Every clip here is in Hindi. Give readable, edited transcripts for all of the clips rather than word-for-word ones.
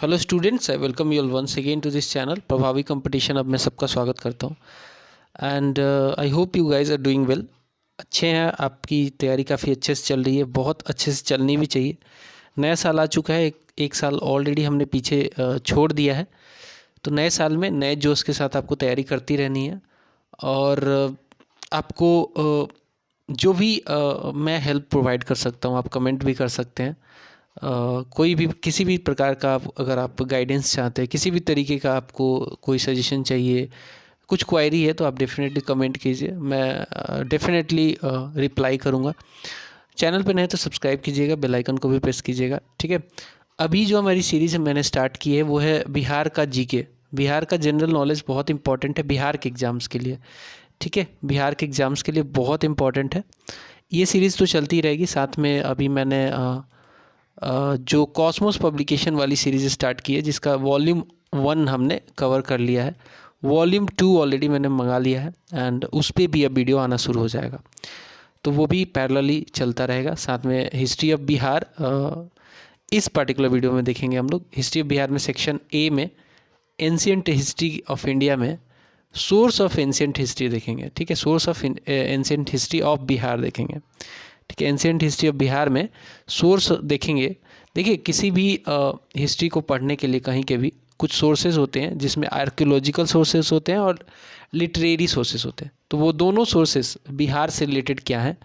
Hello students, I welcome you all once again to this channel Prabhavi competition. अब मैं सबका स्वागत करता हूँ and I hope you guys are doing well. अच्छे हैं, आपकी तैयारी काफ़ी अच्छे से चल रही है, बहुत अच्छे से चलनी भी चाहिए। नया साल आ चुका है, एक साल ऑलरेडी हमने पीछे छोड़ दिया है, तो नए साल में नए जोश के साथ आपको तैयारी करती रहनी है। और आपको जो भी मैं हेल्प प्रोवाइड कर सकता हूँ, आप कमेंट भी कर सकते हैं। कोई भी किसी भी प्रकार का अगर आप गाइडेंस चाहते हैं, किसी भी तरीके का आपको कोई सजेशन चाहिए, कुछ क्वायरी है, तो आप डेफिनेटली कमेंट कीजिए, मैं डेफिनेटली रिप्लाई करूँगा। चैनल पे नए तो सब्सक्राइब कीजिएगा, बेल आइकन को भी प्रेस कीजिएगा, ठीक है। अभी जो हमारी सीरीज़ मैंने स्टार्ट की है वो है बिहार का जीके। बिहार का जनरल नॉलेज बहुत इंपॉर्टेंट है बिहार के एग्ज़ाम्स के लिए, ठीक है। बिहार के एग्ज़ाम्स के लिए बहुत इंपॉर्टेंट है। ये सीरीज़ तो चलती रहेगी, साथ में अभी मैंने जो कॉस्मोस पब्लिकेशन वाली सीरीज़ स्टार्ट की है, जिसका वॉल्यूम 1 हमने कवर कर लिया है, वॉल्यूम 2 ऑलरेडी मैंने मंगा लिया है एंड उस पर भी अब वीडियो आना शुरू हो जाएगा, तो वो भी पैरेलली चलता रहेगा। साथ में हिस्ट्री ऑफ बिहार इस पर्टिकुलर वीडियो में देखेंगे हम लोग। हिस्ट्री ऑफ बिहार में सेक्शन ए में एंशिएंट हिस्ट्री ऑफ इंडिया में सोर्स ऑफ एंशिएंट हिस्ट्री देखेंगे, ठीक है। Source of ancient history of Bihar देखेंगे, ठीक है। एंशिएंट हिस्ट्री ऑफ बिहार में सोर्स देखेंगे। देखिए, किसी भी हिस्ट्री को पढ़ने के लिए कहीं के भी कुछ सोर्सेज होते हैं, जिसमें आर्कियोलॉजिकल सोर्सेज होते हैं और लिटरेरी सोर्सेज होते हैं। तो वो दोनों सोर्सेज बिहार से रिलेटेड क्या हैं,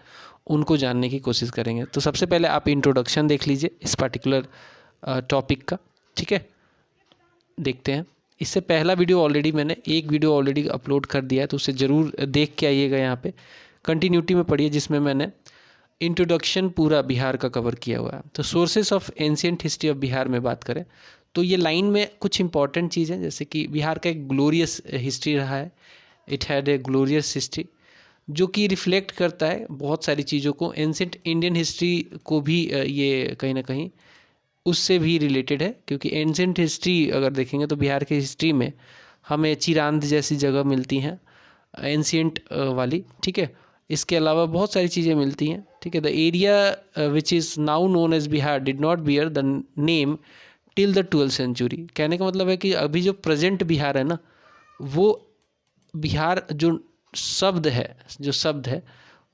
उनको जानने की कोशिश करेंगे। तो सबसे पहले आप इंट्रोडक्शन देख लीजिए इस पर्टिकुलर टॉपिक का, ठीक है। देखते हैं। इससे पहला वीडियो ऑलरेडी मैंने एक वीडियो ऑलरेडी अपलोड कर दिया है, तो उसे ज़रूर देख के आइएगा। यहाँ पे कंटिन्यूटी में पढ़िए, जिसमें मैंने इंट्रोडक्शन पूरा बिहार का कवर किया हुआ है। तो sources of ancient history of Bihar में बात करें तो ये लाइन में कुछ इंपॉर्टेंट चीज़ें, जैसे कि बिहार का एक ग्लोरियस हिस्ट्री रहा है, it had a glorious history, जो कि रिफ्लेक्ट करता है बहुत सारी चीज़ों को। एंशिएंट इंडियन हिस्ट्री को भी ये कहीं ना कहीं उससे भी रिलेटेड है, क्योंकि एंशिएंट हिस्ट्री अगर देखेंगे तो बिहार की हिस्ट्री में हमें चिरांद जैसी जगह मिलती हैं एंशिएंट वाली, ठीक है। इसके अलावा बहुत सारी चीज़ें मिलती हैं, ठीक है। The area which is now known as Bihar did not bear the name till the 12th century. कहने का मतलब है कि अभी जो प्रेजेंट बिहार है ना, वो बिहार जो शब्द है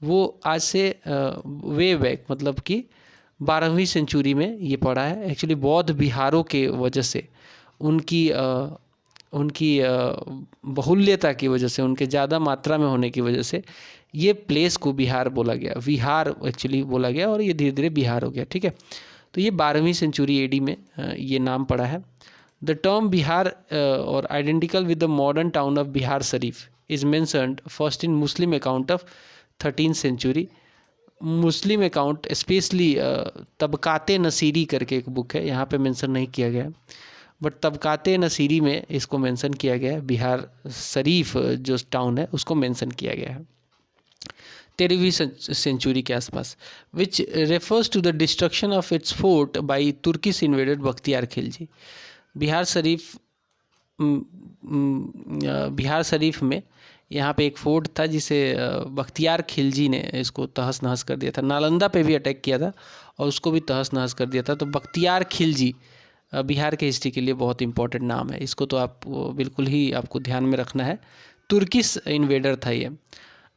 वो आज से वे बैक, मतलब कि 12वीं सेंचुरी में ये पड़ा है। एक्चुअली बौद्ध बिहारों के वजह से, उनकी बहुल्यता की वजह से, उनके ज़्यादा मात्रा में होने की वजह से ये प्लेस को बिहार बोला गया, विहार एक्चुअली बोला गया, और ये धीरे धीरे बिहार हो गया, ठीक है। तो ये 12वीं सेंचुरी एडी में ये नाम पड़ा है। द टर्म बिहार और identical with the modern town of Bihar Sharif is mentioned first in Muslim account of 13th century. Muslim account specially Tabaqat-i Nasiri करके एक बुक है, यहाँ पे मेंशन नहीं किया गया है, बट तबकाते नसीरी में इसको मेंशन किया गया है। बिहार शरीफ जो टाउन है उसको मेंशन किया गया है 13वीं सेंचुरी के आसपास, which refers to the destruction of its fort by Turkish invaded Bakhtiyar Khilji. Bihar Sharif में यहाँ पे एक फोर्ट था जिसे बख्तियार खिलजी ने इसको तहस नहस कर दिया था। नालंदा पे भी अटैक किया था और उसको भी तहस नहस कर दिया था। तो बख्तियार खिलजी बिहार के हिस्ट्री के लिए बहुत इंपॉर्टेंट नाम है, इसको तो आप बिल्कुल ही आपको ध्यान में रखना है। तुर्किश इन्वेडर था ये,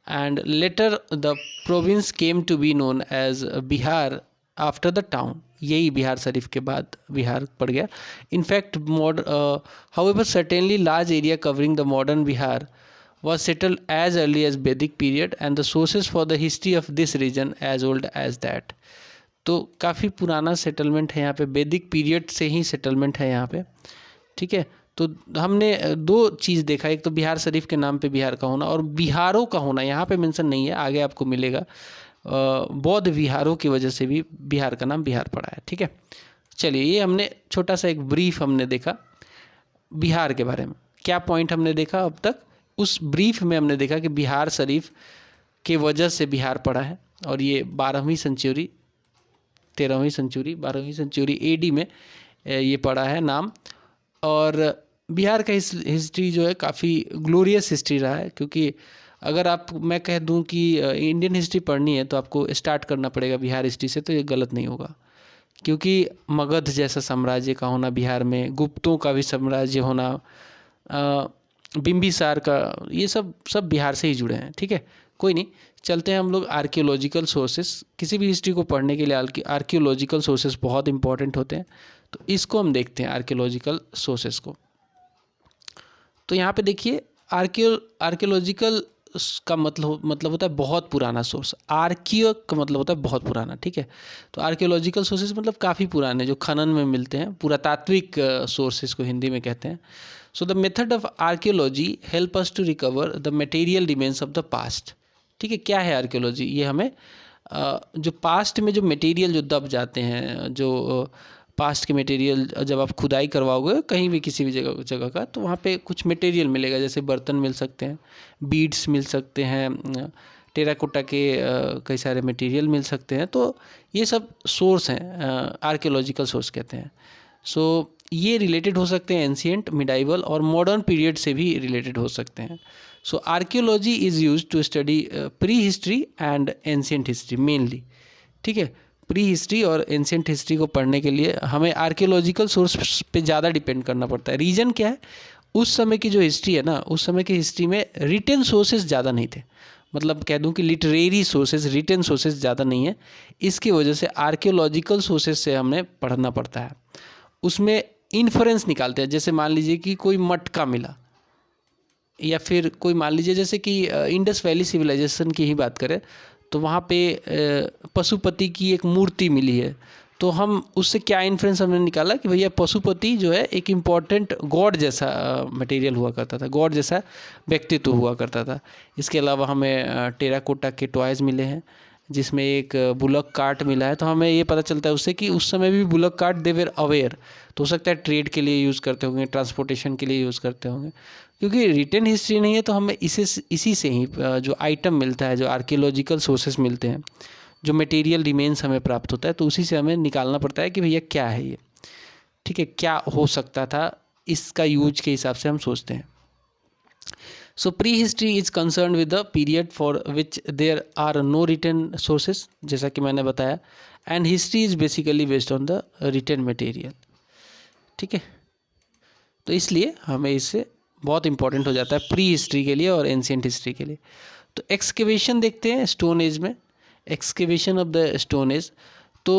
and later the province came to be known as Bihar after the town. यही बिहार शरीफ के बाद बिहार पड़ गया। In fact however certainly large area covering the modern Bihar was settled as early as Vedic period and the sources for the history of this region as old as that। तो काफ़ी पुराना सेटलमेंट है यहाँ पे, वैदिक पीरियड से ही सेटलमेंट है यहाँ पे, ठीक है। तो हमने दो चीज़ देखा, एक तो बिहार शरीफ के नाम पे बिहार का होना और बिहारों का होना। यहाँ पे मेंशन नहीं है, आगे आपको मिलेगा। बौद्ध विहारों की वजह से भी बिहार का नाम बिहार पड़ा है, ठीक है। चलिए, ये हमने छोटा सा एक ब्रीफ हमने देखा बिहार के बारे में। क्या पॉइंट हमने देखा अब तक? उस ब्रीफ में हमने देखा कि बिहार शरीफ के वजह से बिहार पड़ा है, और ये 12वीं सेंचुरी 13वीं सेंचुरी 12वीं सेंचुरी एडी में ये पड़ा है नाम। और बिहार का हिस्ट्री जो है काफ़ी ग्लोरियस हिस्ट्री रहा है, क्योंकि अगर मैं कह दूं कि इंडियन हिस्ट्री पढ़नी है तो आपको स्टार्ट करना पड़ेगा बिहार हिस्ट्री से, तो ये गलत नहीं होगा, क्योंकि मगध जैसा साम्राज्य का होना बिहार में, गुप्तों का भी साम्राज्य होना, बिंबिसार का, ये सब बिहार से ही जुड़े हैं। ठीक है, कोई नहीं, चलते हैं हम लोग आर्कियोलॉजिकल सोर्सेस। किसी भी हिस्ट्री को पढ़ने के लिए आर्कियोलॉजिकल सोर्सेस बहुत इंपॉर्टेंट होते हैं, तो इसको हम देखते हैं आर्कियोलॉजिकल सोर्सेस को। तो यहाँ पे देखिए, आर्कियोलॉजिकल का मतलब होता है बहुत पुराना सोर्स। आर्कियो का मतलब होता है बहुत पुराना। ठीक है, तो आर्कियोलॉजिकल सोर्सेज मतलब काफ़ी पुराने, जो खनन में मिलते हैं, पुरातात्विक सोर्सेज को हिंदी में कहते हैं। So the method of archaeology help us to recover the material remains of the past. ठीक है, क्या है आर्कियोलॉजी? ये हमें जो पास्ट में जो मटेरियल जो दब जाते हैं, जो पास्ट के मटेरियल, जब आप खुदाई करवाओगे कहीं भी किसी भी जगह का, तो वहाँ पे कुछ मटेरियल मिलेगा, जैसे बर्तन मिल सकते हैं, बीड्स मिल सकते हैं, टेराकोटा के कई सारे मटेरियल मिल सकते हैं। तो ये सब सोर्स हैं, आर्कियोलॉजिकल सोर्स कहते हैं। सो ये रिलेटेड हो सकते हैं एंशिएंट, मिडाइवल और मॉडर्न पीरियड से भी रिलेटेड हो सकते हैं। So archaeology is used to study pre history and ancient history mainly. ठीक है, प्री हिस्ट्री और एंशिएंट हिस्ट्री को पढ़ने के लिए हमें आर्कियोलॉजिकल सोर्स पे ज़्यादा डिपेंड करना पड़ता है। रीज़न क्या है? उस समय की जो हिस्ट्री है ना, उस समय की हिस्ट्री में रिटन सोर्सेज ज़्यादा नहीं थे, मतलब कह दूं कि लिटरेरी सोर्सेज, रिटन सोर्सेज ज़्यादा नहीं है। इसकी वजह से आर्कियोलॉजिकल सोर्सेज से हमें पढ़ना पड़ता है, उसमें इन्फरेंस निकालते हैं। जैसे मान लीजिए कि कोई मटका मिला, या फिर कोई मान लीजिए जैसे कि इंडस वैली सिविलाइजेशन की ही बात करें, तो वहाँ पे पशुपति की एक मूर्ति मिली है, तो हम उससे क्या इन्फ्रेंस हमने निकाला कि भैया पशुपति जो है एक इम्पॉर्टेंट गॉड जैसा मटेरियल हुआ करता था, गॉड जैसा व्यक्तित्व हुआ करता था। इसके अलावा हमें टेराकोटा के टॉयज़ मिले हैं, जिसमें एक बुलक कार्ट मिला है, तो हमें ये पता चलता है उससे कि उस समय भी bullock cart they were aware. तो हो सकता है ट्रेड के लिए यूज़ करते होंगे, ट्रांसपोर्टेशन के लिए यूज़ करते होंगे। क्योंकि रिटन हिस्ट्री नहीं है, तो हमें इसी से ही जो आइटम मिलता है, जो आर्कियोलॉजिकल सोर्सेस मिलते हैं, जो मटेरियल रिमेन्स हमें प्राप्त होता है, तो उसी से हमें निकालना पड़ता है कि भैया क्या है ये। ठीक है, क्या हो सकता था, इसका यूज के हिसाब से हम सोचते हैं। So prehistory is concern with the period for which there are no written sources, जैसा कि मैंने बताया, and history is basically based on the written material. ठीक है, तो इसलिए हमें इससे बहुत इंपॉर्टेंट हो जाता है प्री हिस्ट्री के लिए और एंशिएंट हिस्ट्री के लिए। तो एक्सकेवेशन देखते हैं स्टोन एज में, excavation of the stone age. तो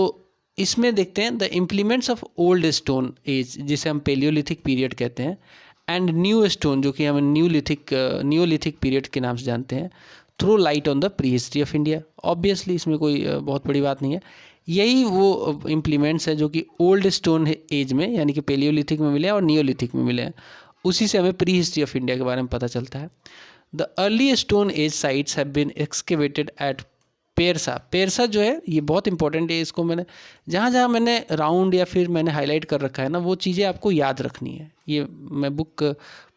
इसमें देखते हैं the implements of old stone age, जिसे हम पेलियोलिथिक पीरियड कहते हैं, एंड न्यू स्टोन, जो कि हम न्यूलिथिक पीरियड के नाम से जानते हैं, throw light on the prehistory of India. Obviously इसमें कोई बहुत बड़ी बात नहीं है। यही वो इम्प्लीमेंट्स हैं जो कि ओल्ड स्टोन एज में, यानी कि पेलियोलिथिक में मिले हैं और नियोलिथिक में मिले हैं, उसी से हमें प्री हिस्ट्री ऑफ इंडिया के बारे में पता चलता है। The early stone age sites have been excavated at पेरसा। पेरसा जो है ये बहुत इंपॉर्टेंट है, इसको मैंने जहाँ मैंने राउंड या फिर मैंने हाईलाइट कर रखा है ना, वो चीज़ें आपको याद रखनी है। ये मैं बुक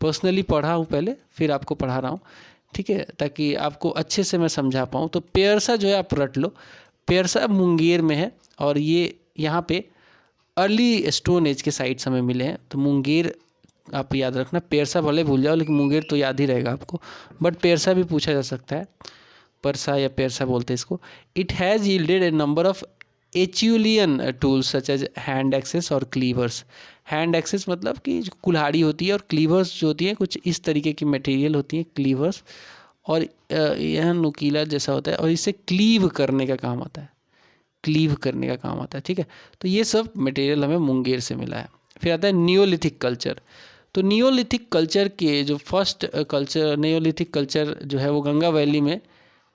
पर्सनली पढ़ा हूँ पहले, फिर आपको पढ़ा रहा हूँ। ठीक है, ताकि आपको अच्छे से मैं समझा पाऊँ। तो पेरसा जो है आप रट लो, पेरसा मुंगेर में है, और ये यहाँ पे अर्ली स्टोन एज के साइट्स हमें मिले हैं। तो मुंगेर आप याद रखना, पेरसा भले भूल जाओ लेकिन मुंगेर तो याद ही रहेगा आपको, बट पेरसा भी पूछा जा सकता है, परसा या पेरसा बोलते हैं इसको। It has yielded a number of Acheulian tools such as hand axes और क्लीवर्स। हैंड एक्सेस मतलब कि जो कुल्हाड़ी होती है, और क्लीवर्स जो होती हैं कुछ इस तरीके की मटेरियल होती हैं क्लीवर्स, और यह नुकीला जैसा होता है, और इससे क्लीव करने का काम आता है, क्लीव करने का काम आता है। ठीक है, तो ये सब मटेरियल हमें मुंगेर से मिला है। फिर आता है नियोलिथिक कल्चर। तो नियोलिथिक कल्चर के जो फर्स्ट कल्चर, नियोलिथिक कल्चर जो है वो गंगा वैली में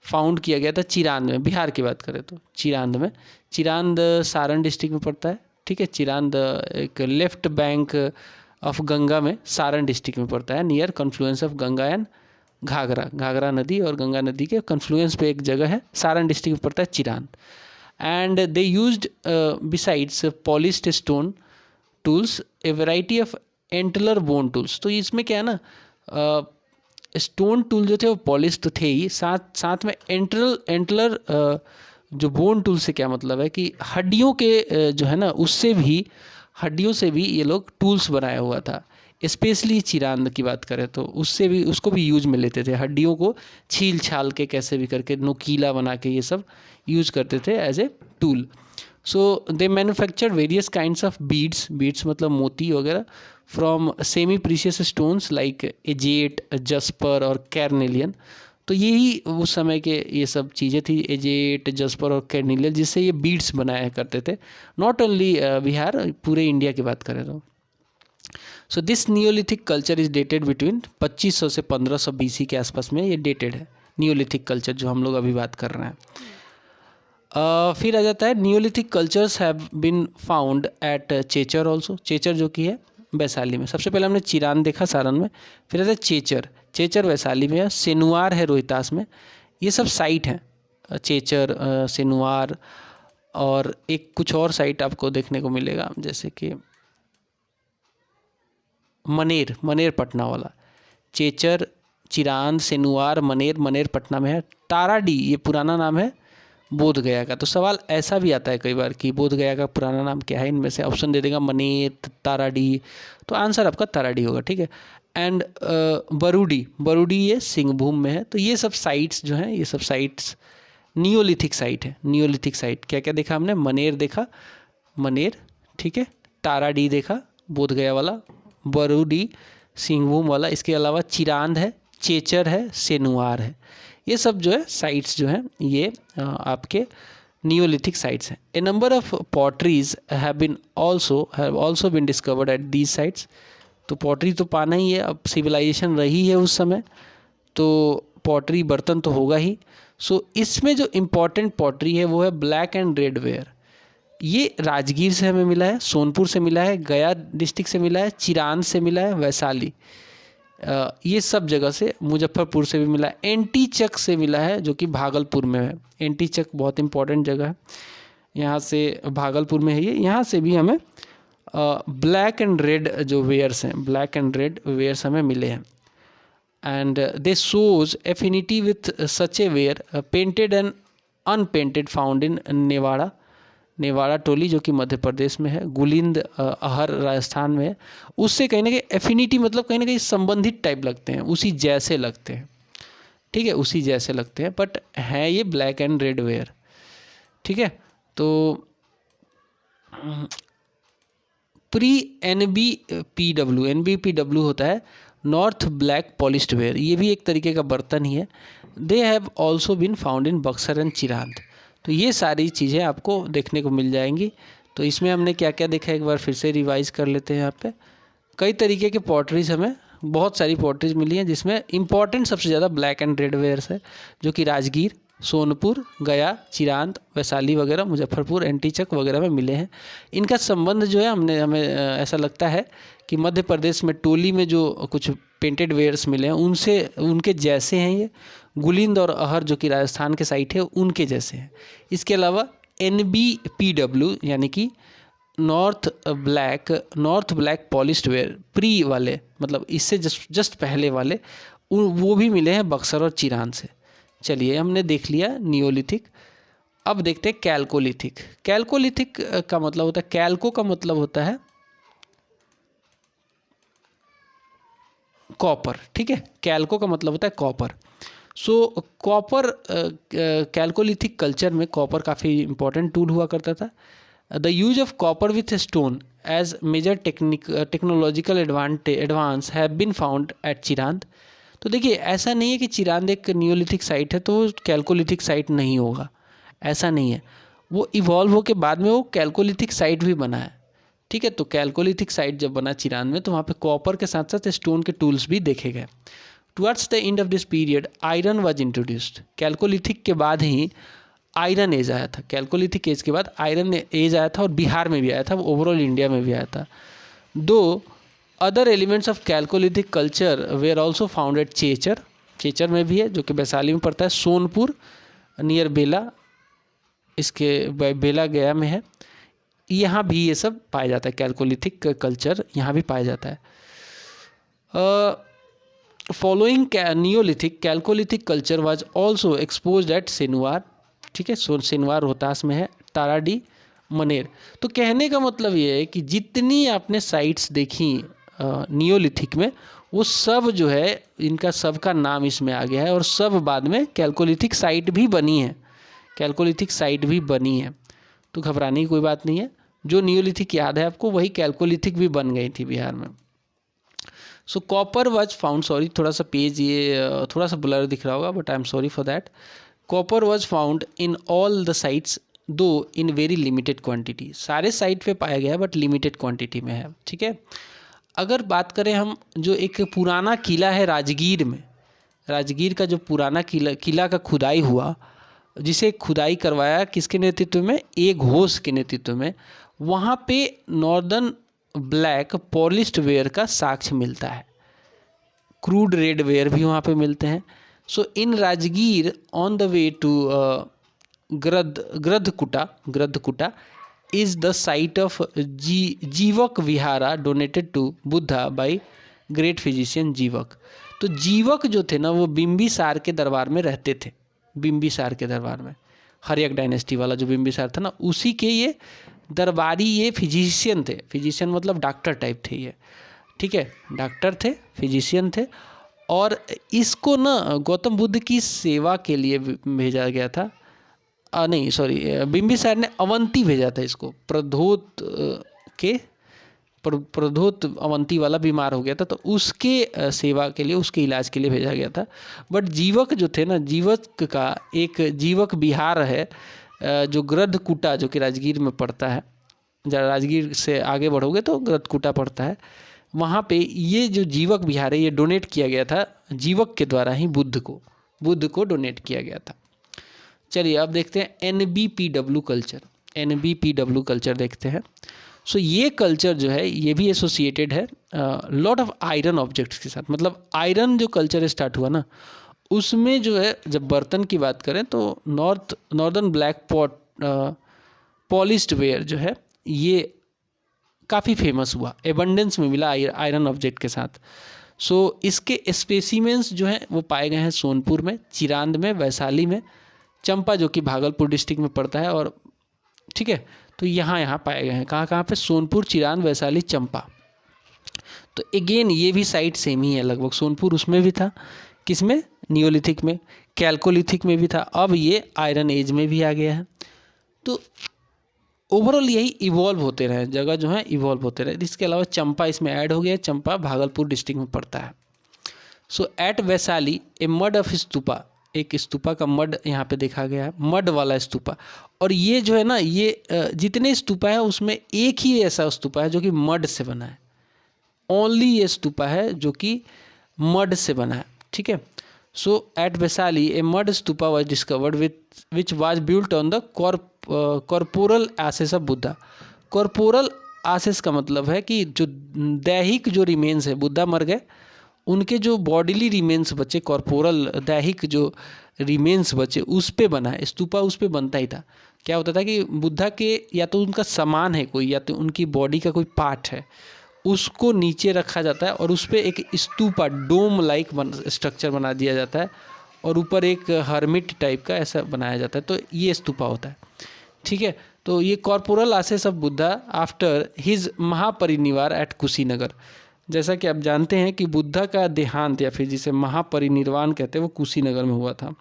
फाउंड किया गया था, चिरांद में। बिहार की बात करें तो चिरांद में, चिरांद सारण डिस्ट्रिक्ट में पड़ता है। ठीक है, चिरांद एक लेफ्ट बैंक ऑफ गंगा में सारण डिस्ट्रिक्ट में पड़ता है, near confluence of Ganga and Ghaghra नदी और गंगा नदी के कन्फ्लुएंस पे एक जगह है, सारण डिस्ट्रिक्ट में पड़ता है Chirand. And they used besides polished stone tools a variety of antler bone tools. तो इसमें क्या है ना, स्टोन टूल जो थे वो पॉलिश तो थे ही, साथ में एंटलर जो बोन टूल से क्या मतलब है कि हड्डियों के जो है ना, हड्डियों से भी ये लोग टूल्स बनाया हुआ था। स्पेशली चिरांद की बात करें तो उसको भी यूज में लेते थे, हड्डियों को छील छाल के कैसे भी करके नुकीला बना के ये सब यूज करते थे as a tool. So they manufacture various kinds of beads मतलब मोती वगैरह from semi precious stones like agate, jasper और कैरनेलियन। तो यही उस समय के ये सब चीज़ें थी, एजेट, जस्पर और कैरनेलियन, जिससे ये बीड्स बनाया करते थे। नॉट ओनली बिहार, पूरे इंडिया की बात करें तो। So this Neolithic culture is dated between 2500 से 1500 BC के आसपास में ये डेटेड है, नियोलिथिक कल्चर जो हम लोग अभी बात कर रहे हैं। फिर आ जाता है neolithic cultures have been found at Chechar also. Chechar जो कि है वैशाली में। सबसे पहले हमने चिरान देखा सारण में, फिर आता है चेचर वैशाली में है, सेनुआर है रोहतास में। ये सब साइट हैं, चेचर, सेनुआर, और एक कुछ और साइट आपको देखने को मिलेगा जैसे कि मनेर पटना वाला। चेचर, चिरांद, सेनुआर, मनेर पटना में है। ताराडी ये पुराना नाम है बोध गया का। तो सवाल ऐसा भी आता है कई बार कि बोध गया का पुराना नाम क्या है, इनमें से ऑप्शन दे देगा मनेर, ताराडी, तो आंसर आपका ताराडी होगा, ठीक है। एंड बरूडी ये सिंहभूम में है। तो ये सब साइट्स जो हैं, ये सब साइट्स नियोलिथिक साइट है। नियोलिथिक साइट क्या क्या देखा हमने? मनेर देखा, ठीक है, ताराडी देखा बोध गया वाला, बरूडी सिंहभूम वाला, इसके अलावा चिरांद है, चेचर है, सेनुआर है। ये सब जो है साइट्स जो हैं ये आपके नियोलिथिक साइट्स हैं। A number of potteries have also been discovered at these sites. तो पॉटरी तो पाना ही है, अब सिविलाइजेशन रही है उस समय तो पॉटरी बर्तन तो होगा ही। सो इसमें जो इम्पॉर्टेंट पॉटरी है वो है ब्लैक एंड रेड वेयर। ये राजगीर से हमें मिला है, सोनपुर से मिला है, गया डिस्ट्रिक्ट से मिला है, चिरांद से मिला है, वैशाली, ये सब जगह से, मुजफ्फरपुर से भी मिला है, एंटी चक से मिला है जो कि भागलपुर में है। एंटी चक बहुत इंपॉर्टेंट जगह है, यहाँ से भागलपुर में है ये। यहाँ से भी हमें ब्लैक एंड रेड जो वेयर्स हैं, ब्लैक एंड रेड वेयर्स हमें मिले हैं। And they shows affinity with such a ware painted and unpainted found in Navdatoli जो कि मध्य प्रदेश में है, गुलिंद अहर राजस्थान में है। उससे कहीं ना कहीं एफिनिटी मतलब कहीं ना कहीं संबंधित टाइप लगते हैं, उसी जैसे लगते हैं, ठीक है, उसी जैसे लगते हैं, बट है ये ब्लैक एंड रेड वेयर, ठीक है। तो प्री NBPW होता है नॉर्थ ब्लैक पॉलिश्ड वेयर, ये भी एक तरीके का बर्तन ही है। They have also been found in Buxar and Chirand. तो ये सारी चीज़ें आपको देखने को मिल जाएंगी। तो इसमें हमने क्या क्या देखा एक बार फिर से रिवाइज कर लेते हैं। यहाँ पे कई तरीके के पॉटरीज, हमें बहुत सारी पॉटरीज मिली हैं जिसमें इंपॉर्टेंट सबसे ज़्यादा ब्लैक एंड रेड वेयर्स है जो कि राजगीर, सोनपुर, गया, चिरांद, वैशाली वगैरह, मुजफ्फरपुर, एंटी चक वगैरह में मिले हैं। इनका संबंध जो है हमें ऐसा लगता है कि मध्य प्रदेश में टोली में जो कुछ पेंटेड वेयर्स मिले हैं उनसे, उनके जैसे हैं ये। गुलिंद और अहर जो कि राजस्थान के साइट है उनके जैसे हैं। इसके अलावा NBPW यानी कि north black polished where pre वाले, मतलब इससे जस्ट पहले वाले, वो भी मिले हैं बक्सर और चिरांद से। चलिए हमने देख लिया नियोलिथिक। अब देखते हैं कैल्कोलिथिक। कैल्कोलिथिक का मतलब होता है, कैल्को का मतलब होता है कॉपर, ठीक है, कैल्को का मतलब होता है copper. So copper, chalcolithic culture में कॉपर काफ़ी इंपॉर्टेंट टूल हुआ करता था। The use of copper with stone age major technological advance have been found at Chirand. तो देखिए ऐसा नहीं है कि चिरांद एक नियोलिथिक साइट है तो वो कैल्कोलिथिक साइट नहीं होगा, ऐसा नहीं है। वो इवॉल्व होकर बाद में वो कैल्कोलिथिक साइट भी बना है, ठीक है। तो कैल्कोलिथिक साइट जब बना चिरांद में तो वहाँ पे कॉपर के साथ साथ स्टोन के टूल्स भी देखे गए। Towards the end of this period iron was introduced. Chalcolithic के बाद ही आयरन एज आया था, कैल्कोलिथिक एज के बाद आयरन एज आया था और बिहार में भी आया था, ओवरऑल इंडिया में भी आया था। दो other elements of chalcolithic culture were also found at Chechar में भी है जो कि वैशाली में पड़ता है, सोनपुर नियर बेला, इसके बेला गया में है, यहाँ भी ये सब पाया जाता है। कैल्कोलिथिक कल्चर यहाँ भी पाया जाता है। Following neolithic, chalcolithic culture was also exposed at Senuar, ठीक है, सेनुआर रोहतास में है, ताराडी, मनेर। तो कहने का मतलब ये है कि जितनी आपने साइट्स देखी नियोलिथिक में वो सब जो है इनका सबका नाम इसमें आ गया है और सब बाद में कैल्कोलिथिक साइट भी बनी है, कैल्कोलिथिक साइट भी बनी है। तो घबराने की कोई बात नहीं है। जो नियोलिथिक याद है आपको वही कैल्कोलिथिक भी बन गई थी बिहार में। सो कॉपर वॉज फाउंड, सॉरी थोड़ा सा पेज ये थोड़ा सा ब्लर दिख रहा होगा, but I am sorry for that. Copper was found in all the sites दो इन वेरी लिमिटेड क्वांटिटी। सारे साइट पे पाया गया है बट लिमिटेड क्वांटिटी में है, ठीक है। अगर बात करें हम, जो एक पुराना किला है राजगीर में, राजगीर का जो पुराना किला का खुदाई हुआ, जिसे खुदाई करवाया किसके नेतृत्व में, ए घोष के नेतृत्व में, वहाँ पे नॉर्दर्न ब्लैक पॉलिश्ड वेयर का साक्ष्य मिलता है। क्रूड रेड वेयर भी वहाँ पे मिलते हैं। So in Rajgir on the way to Gridhrakuta is the site of Jivaka vihara donated to Buddha by great physician Jivaka. तो जीवक जो थे ना वो बिंबिसार के दरबार में रहते थे, बिंबिसार के दरबार में, हर्यक डायनेस्टी वाला जो बिंबिसार था ना, उसी के ये दरबारी ये फिजिशियन थे। फिजिशियन मतलब डॉक्टर टाइप थे ये, ठीक है, डॉक्टर थे, फिजिशियन थे। और इसको ना गौतम बुद्ध की सेवा के लिए भेजा गया था। नहीं सॉरी, बिंबिसार ने अवंती भेजा था इसको, प्रधोत अवंती वाला बीमार हो गया था, तो उसके सेवा के लिए, उसके इलाज के लिए भेजा गया था। बट जीवक जो थे ना, जीवक का एक जीवक विहार है जो ग्रद्धकुटा, जो कि राजगीर में पड़ता है। जब राजगीर से आगे बढ़ोगे तो ग्रद्धकुटा पड़ता है, वहाँ पे ये जो जीवक विहार है ये डोनेट किया गया था जीवक के द्वारा ही, बुद्ध को डोनेट किया गया था। चलिए अब देखते हैं NBPW कल्चर। NBPW कल्चर देखते हैं। सो ये कल्चर जो है ये भी एसोसिएटेड है लॉट ऑफ आयरन ऑब्जेक्ट्स के साथ। मतलब आयरन जो कल्चर स्टार्ट हुआ ना, उसमें जो है, जब बर्तन की बात करें तो नॉर्दर्न ब्लैक पॉलिश्ड वेयर जो है ये काफ़ी फेमस हुआ, एबंडेंस में मिला आयरन ऑब्जेक्ट के साथ। सो इसके स्पेसिमेंस जो हैं वो पाए गए हैं सोनपुर में, चिरांद में, वैशाली में, चंपा जो कि भागलपुर डिस्ट्रिक्ट में पड़ता है, और ठीक है, तो यहाँ पाए गए हैं। कहाँ पे, सोनपुर, चिरांद, वैशाली, चंपा। तो अगेन ये भी साइट सेम ही है लगभग। सोनपुर उसमें भी था, किसमें, नियोलिथिक में, कैल्कोलिथिक में भी था, अब ये आयरन एज में भी आ गया है। तो ओवरऑल यही इवॉल्व होते रहे, जगह जो है इवॉल्व होते रहे। इसके अलावा चंपा इसमें ऐड हो गया, चंपा भागलपुर डिस्ट्रिक्ट में पड़ता है। So at Vaishali a mud of stupa, एक स्तूपा का मड यहाँ पे देखा गया है, मड वाला स्तूपा। और ये जो है ना, ये जितने स्तूपा है उसमें एक ही ऐसा स्तूपा है जो कि मड से बना है। ओनली ये स्तूपा है जो कि मड से बना है, ठीक है। So at Vaishali a mud stupa was discovered which was built on the corporal ashes of Buddha. Corporal ashes का मतलब है कि जो दैहिक जो रिमेन्स है, बुद्धा मर गए, उनके जो बॉडीली रिमेन्स बचे, कॉर्पोरल दैहिक जो रिमेन्स बचे, उस पे बना है स्तूपा, उस पे बनता ही था। क्या होता था कि बुद्धा के या तो उनका सामान है कोई, या तो उनकी बॉडी का कोई पार्ट है, उसको नीचे रखा जाता है और उस पर एक स्तूपा डोम लाइक स्ट्रक्चर बना दिया जाता है, और ऊपर एक हर्मिट टाइप का ऐसा बनाया जाता है, तो ये स्तूपा होता है, ठीक है। तो ये corporeal ashes of Buddha after his mahaparinirvana at Kushinagar. जैसा कि आप जानते हैं कि बुद्धा का देहांत, या फिर जिसे महापरिनिर्वाण कहते हैं, वो कुशीनगर में हुआ था।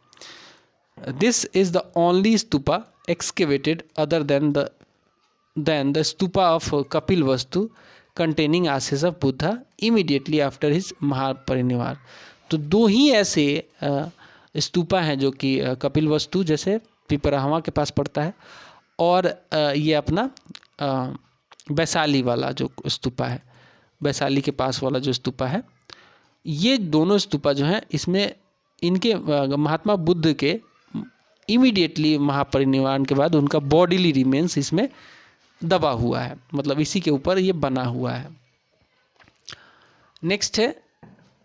This is the only stupa excavated other than the stupa of Kapilavastu containing ashes of Buddha immediately after his Mahaparinirvana. तो दो ही ऐसे स्तूपा हैं जो कि कपिल वस्तु जैसे पिपराहवा के पास पड़ता है, और ये अपना वैशाली वाला जो स्तूपा है, वैशाली के पास वाला जो स्तूपा है, ये दोनों स्तूपा जो हैं इसमें इनके महात्मा बुद्ध के इमीडिएटली महापरिनिर्वाण के बाद उनका बॉडीली रिमेन्स इसमें दबा हुआ है, मतलब इसी के ऊपर ये बना हुआ है। नेक्स्ट है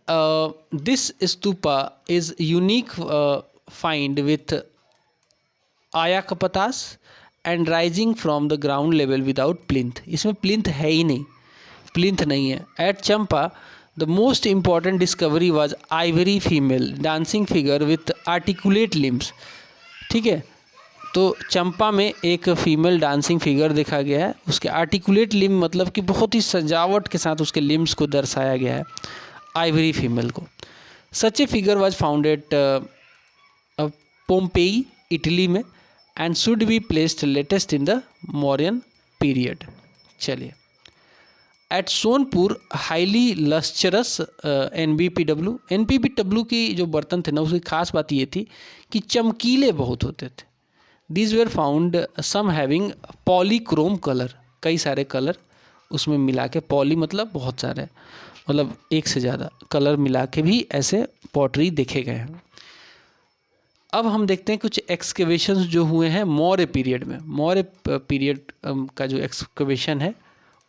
this stupa is unique find with ayakapatas and rising from the ground level without plinth. इसमें प्लिंथ है ही नहीं, प्लिंथ नहीं है। At Champa the most important discovery was ivory female dancing figure with articulate limbs, ठीक है। तो चंपा में एक फीमेल डांसिंग फिगर देखा गया है, उसके आर्टिकुलेट लिम्ब मतलब कि बहुत ही सजावट के साथ उसके लिम्स को दर्शाया गया है, आइवरी फीमेल को। Such a figure was found at Pompeii, Italy में, and should be placed latest in the Mauryan period. चलिए, at Sonpur highly lustrous NBPW की जो बर्तन थे ना, उसकी खास बात ये थी कि चमकीले बहुत होते थे। These were found some having polychrome colour, कई सारे कलर उसमें मिला के, पॉली मतलब बहुत सारे, मतलब एक से ज़्यादा कलर मिला के भी ऐसे पॉटरी देखे गए हैं। अब हम देखते हैं कुछ एक्सकेवेशंस जो हुए हैं मौर्य पीरियड में। मौर्य पीरियड का जो एक्सकेवेशन है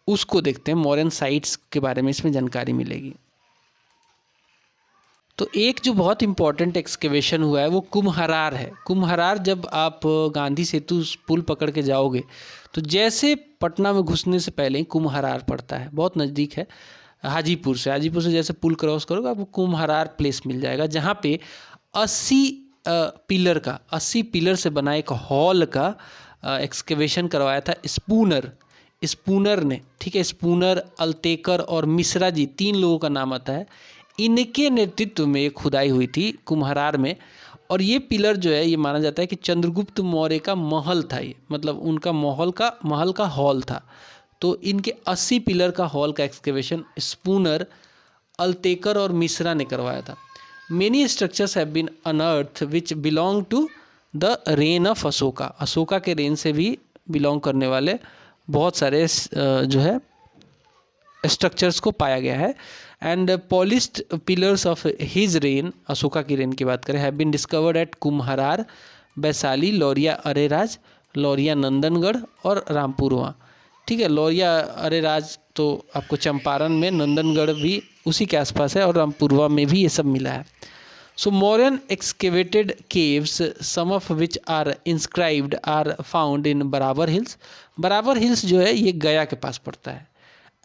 उसको देखते हैं, मौर्यन साइट्स के बारे में इसमें जानकारी मिलेगी। तो एक जो बहुत इम्पॉर्टेंट एक्सकेवेशन हुआ है वो कुम्हरार है। कुम्हरार, जब आप गांधी सेतु पुल पकड़ के जाओगे तो जैसे पटना में घुसने से पहले ही कुम्हरार पड़ता है, बहुत नज़दीक है हाजीपुर से। हाजीपुर से जैसे पुल क्रॉस करोगे आपको कुम्हरार प्लेस मिल जाएगा, जहाँ पे 80 पिलर से बना एक हॉल का एक्सकेवेशन करवाया था स्पूनर ने। ठीक है, स्पूनर, अल्तेकर और मिश्रा जी, 3 लोगों का नाम आता है। इनके नेतृत्व में खुदाई हुई थी कुम्हरार में। और ये पिलर जो है, ये माना जाता है कि चंद्रगुप्त मौर्य का महल था ये, मतलब उनका महल का हॉल था। तो इनके 80 पिलर का हॉल का एक्सकेवेशन स्पूनर, अल्तेकर और मिश्रा ने करवाया था। Many structures have been unearth which belong to the reign of Ashoka. Ashoka के रेन से भी बिलोंग करने वाले बहुत सारे जो है स्ट्रक्चर्स को पाया गया है। And polished pillars of his reign, Ashoka की रेन की बात करें, have been discovered at Kumhrar, Vaishali, Lauriya Areraj, Lauriya Nandangarh और रामपुरवा। ठीक है, लौरिया अरेराज तो आपको चंपारण में, नंदनगढ़ भी उसी के आसपास है और रामपुरवा में भी ये सब मिला है। So Mauryan excavated caves, some of which are inscribed, are found in Barabar hills. बराबर हिल्स जो है ये गया के पास पड़ता है।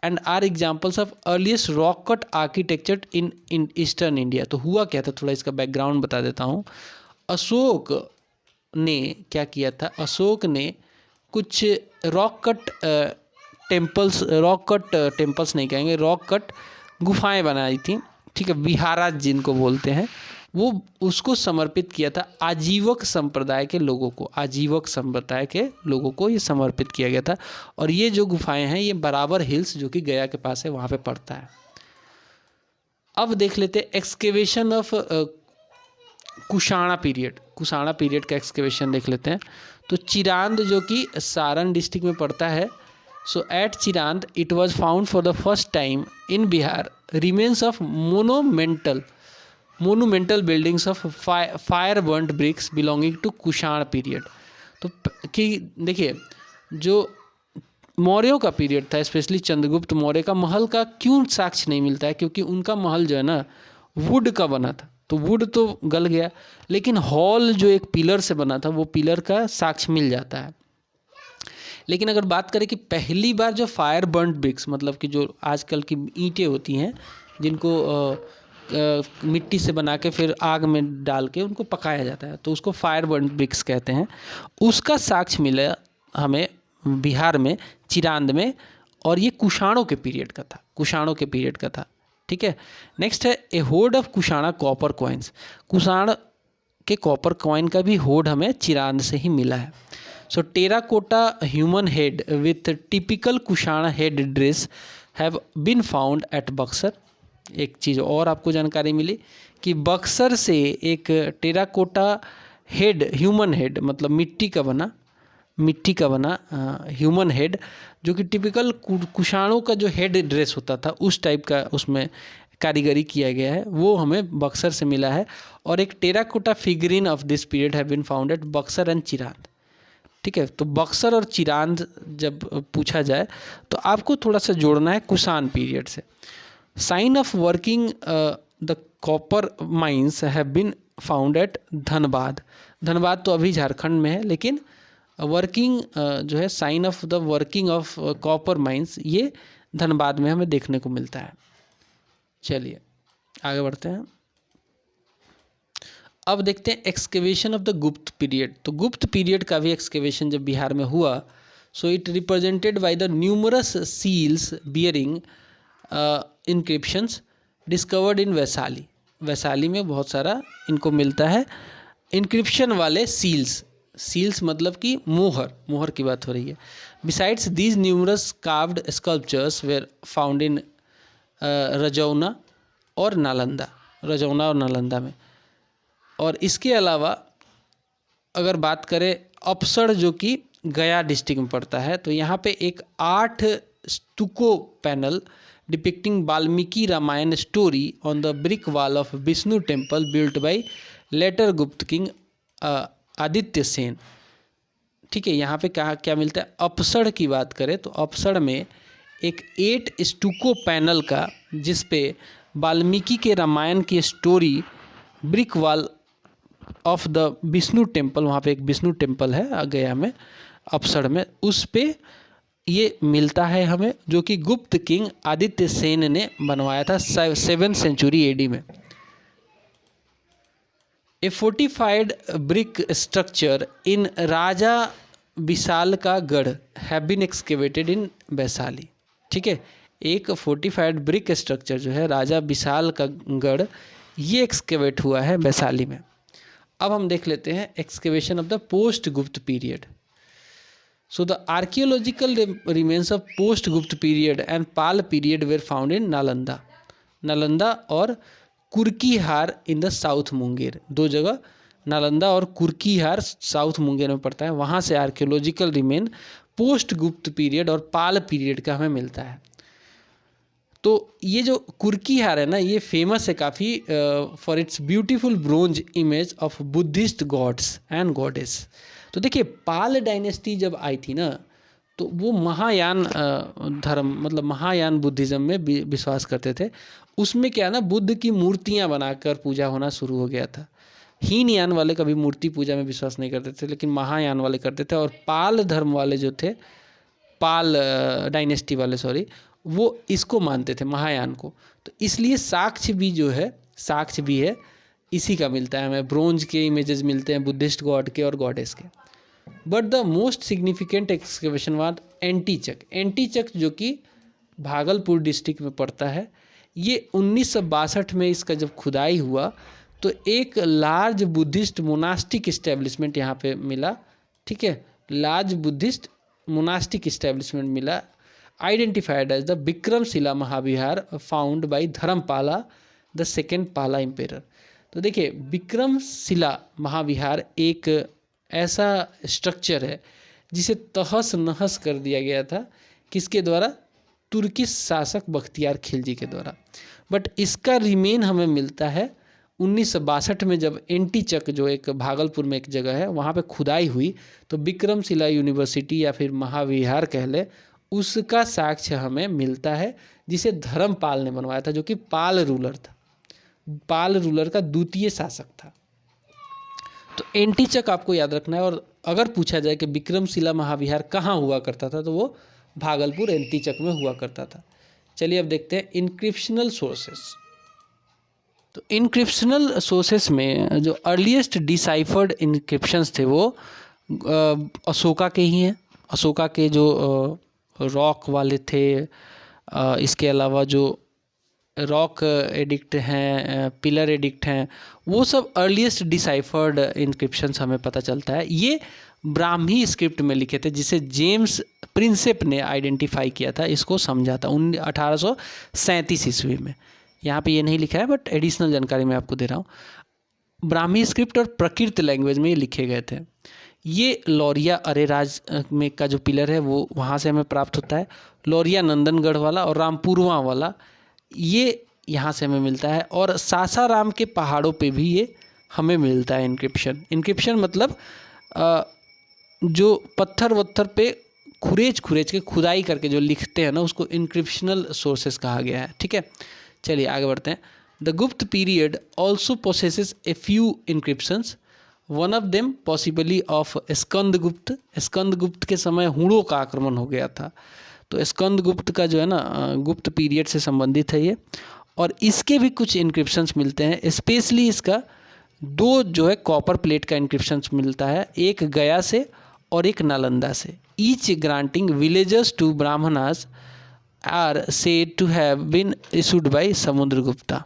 And are examples of earliest rock cut architecture in eastern India. तो हुआ क्या था, थोड़ा इसका बैकग्राउंड बता देता हूँ। अशोक ने क्या किया था, अशोक ने कुछ रॉक कट टेम्पल्स नहीं कहेंगे, रॉक कट गुफाएं बनाई थी। ठीक है, विहारा जिनको बोलते हैं, वो उसको समर्पित किया था आजीवक संप्रदाय के लोगों को। आजीवक संप्रदाय के लोगों को ये समर्पित किया गया था। और ये जो गुफाएं हैं ये बराबर हिल्स जो कि गया के पास है वहाँ पे पड़ता है। अब देख लेते हैं एक्सकेवेशन ऑफ कुषाणा पीरियड का एक्सकेवेशन देख लेते हैं। तो चिरांद जो कि सारण डिस्ट्रिक्ट में पड़ता है, so at Chirand it was found for the first time in Bihar remains of monumental buildings of fire burned bricks belonging to Kushan period. तो कि देखिए, जो मौर्यों का पीरियड था, स्पेशली चंद्रगुप्त मौर्य का, महल का क्यों साक्ष्य नहीं मिलता है, क्योंकि उनका महल जो है ना वुड का बना था। तो वुड तो गल गया, लेकिन हॉल जो एक पिलर से बना था वो पिलर का साक्ष्य मिल जाता है। लेकिन अगर बात करें कि पहली बार जो फायर बर्न्ड ब्रिक्स, मतलब कि जो आजकल की ईंटें होती हैं जिनको मिट्टी से बना के फिर आग में डाल के उनको पकाया जाता है, तो उसको फायर बर्न्ड ब्रिक्स कहते हैं। उसका साक्ष्य मिला हमें बिहार में, चिरांद में, और ये कुषाणों के पीरियड का था। ठीक है, नेक्स्ट है a hoard of Kushana copper coins. Kushan के कॉपर कॉइन का भी होर्ड हमें चिरांद से ही मिला है। So terracotta human head with typical Kushana head dress have been found at Buxar. एक चीज़ और आपको जानकारी मिली कि बक्सर से एक टेराकोटा हेड, ह्यूमन हेड मतलब मिट्टी का बना ह्यूमन हेड, जो कि टिपिकल कुषाणों का जो हेड ड्रेस होता था उस टाइप का उसमें कारीगरी किया गया है, वो हमें बक्सर से मिला है। और एक terracotta figurine of this period have been found at Buxar and Chirand. ठीक है, तो बक्सर और चिरांद जब पूछा जाए तो आपको थोड़ा सा जोड़ना है कुषाण पीरियड से। Sign of working the copper mines have been found at Dhanbad. Dhanbad तो अभी झारखंड में है, लेकिन वर्किंग जो है sign of the working of copper mines ये धनबाद में हमें देखने को मिलता है। चलिए आगे बढ़ते हैं। अब देखते हैं excavation of the Gupta period. तो गुप्त पीरियड का भी एक्सकेवेशन जब बिहार में हुआ, so it represented by the numerous seals bearing inscriptions discovered in Vaishali में बहुत सारा इनको मिलता है इंक्रिप्शन वाले सील्स सील्स मतलब कि मोहर, मोहर की बात हो रही है। Besides these numerous carved sculptures were found in Rajauna और नालंदा, रजौना और नालंदा में। और इसके अलावा अगर बात करें अपसर जो कि गया डिस्ट्रिक्ट में पड़ता है, तो यहाँ पे एक 8 stucco panel depicting Valmiki Ramayana story on the brick wall of Vishnu temple built by later Gupta king Aditya Sen. ठीक है, यहाँ पे क्या मिलता है, अपसर की बात करें तो अपसर में एक 8 स्टुको पैनल का, जिस पे वाल्मीकि के रामायण की story brick wall of the Vishnu temple, वहाँ पे एक विष्णु टेम्पल है गया में, अपसर में, उस पे ये मिलता है हमें, जो कि गुप्त किंग आदित्य सेन ने बनवाया था 7th सेंचुरी एडी में। ए फोर्टिफाइड ब्रिक स्ट्रक्चर इन राजा विशाल का गढ़ हैव बीन एक्सकेवेटेड इन वैशाली। ठीक है, एक फोर्टिफाइड ब्रिक स्ट्रक्चर जो है राजा विशाल का गढ़, ये एक्सकेवेट हुआ है वैशाली में। अब हम देख लेते हैं excavation of the post Gupta period. So the archaeological remains of post-Gupta period and Pal period were found in Nalanda, Nalanda और कुर्कीहार इन द साउथ मुंगेर। दो जगह नालंदा और कुर्कीहार साउथ मुंगेर में पड़ता है, वहाँ से archaeological remain post Gupta period और पाल पीरियड का हमें मिलता है। तो ये जो कुर्कीहार है ना, ये फेमस है काफ़ी for its beautiful bronze image of Buddhist gods and goddess. तो देखिए, पाल डायनेस्टी जब आई थी ना, तो वो महायान धर्म, मतलब महायान बुद्धिज़्म में विश्वास करते थे। उसमें क्या ना, बुद्ध की मूर्तियाँ बनाकर पूजा होना शुरू हो गया था। हीनयान वाले कभी मूर्ति पूजा में विश्वास नहीं करते थे, लेकिन महायान वाले करते थे। और पाल धर्म वाले जो थे, पाल डायनेस्टी वाले सॉरी, वो इसको मानते थे, महायान को। तो इसलिए साक्ष्य भी जो है, साक्ष्य भी है इसी का मिलता है हमें। ब्रोंज के इमेजेस मिलते हैं बुद्धिस्ट गॉड के और गॉडेस के। But the most significant excavation was Antichak. Antichak जो कि भागलपुर डिस्ट्रिक्ट में पड़ता है, ये 1962 में इसका जब खुदाई हुआ तो एक लार्ज बुद्धिस्ट मोनास्टिक इस्टेब्लिशमेंट यहाँ पे मिला। ठीक है, लार्ज बुद्धिस्ट मोनास्टिक इस्टेब्लिशमेंट मिला, identified as the Vikramashila Mahavihara found by Dharmapala the second Pala emperor. तो देखिए, विक्रमशिला महाविहार एक ऐसा स्ट्रक्चर है जिसे तहस नहस कर दिया गया था, किसके द्वारा, तुर्की शासक बख्तियार खिलजी के द्वारा। बट इसका रिमेन हमें मिलता है 1962 में, जब एंटीचक जो एक भागलपुर में एक जगह है, वहाँ पे खुदाई हुई, तो विक्रमशिला यूनिवर्सिटी या फिर महाविहार कह ले, उसका साक्ष्य हमें मिलता है, जिसे धर्मपाल ने बनवाया था, जो कि पाल रूलर था, पाल रूलर का द्वितीय शासक था। तो एंटीचक आपको याद रखना है। और अगर पूछा जाए कि विक्रमशिला महाविहार कहाँ हुआ करता था, तो वो भागलपुर एंटीचक में हुआ करता था। चलिए अब देखते हैं इनक्रिप्शनल सोर्सेस। तो इनक्रिप्शनल सोर्सेस में जो अर्लीस्ट डिसाइफर्ड इनक्रिप्शंस थे वो अशोका के ही हैं। अशोका के जो रॉक वाले थे, इसके अलावा जो रॉक एडिक्ट हैं, पिलर एडिक्ट हैं, वो सब अर्लीस्ट डिसाइफर्ड इनक्रिप्शंस हमें पता चलता है। ये ब्राह्मी स्क्रिप्ट में लिखे थे, जिसे जेम्स प्रिंसेप ने आइडेंटिफाई किया था, इसको समझा था 1837 ईस्वी में। यहाँ पे ये नहीं लिखा है, बट एडिशनल जानकारी मैं आपको दे रहा हूँ। ब्राह्मी स्क्रिप्ट और प्रकृत लैंग्वेज में ये लिखे गए थे। ये लौरिया अरेराज में का जो पिलर है वो वहाँ से हमें प्राप्त होता है। लौरिया नंदनगढ़ वाला और रामपुरवा वाला ये यहाँ से हमें मिलता है। और सासाराम के पहाड़ों पे भी ये हमें मिलता है इनक्रिप्शन। इनक्रिप्शन मतलब जो पत्थर वत्थर पे खुरेज के खुदाई करके जो लिखते हैं ना, उसको इनक्रिप्शनल सोर्सेस कहा गया है। ठीक है, चलिए आगे बढ़ते हैं। The Gupta period also possesses a few inscriptions, one of them possibly of Skandagupta. Skandagupta के समय हुणों का आक्रमण हो गया था, तो स्कंदगुप्त का जो है ना, गुप्त पीरियड से संबंधित है ये। और इसके भी कुछ इनक्रिप्शंस मिलते हैं, स्पेशली इसका दो जो है कॉपर प्लेट का इनक्रिप्शंस मिलता है, एक गया से और एक नालंदा से। Each granting villagers to Brahmanas are said to have been issued by Samudragupta.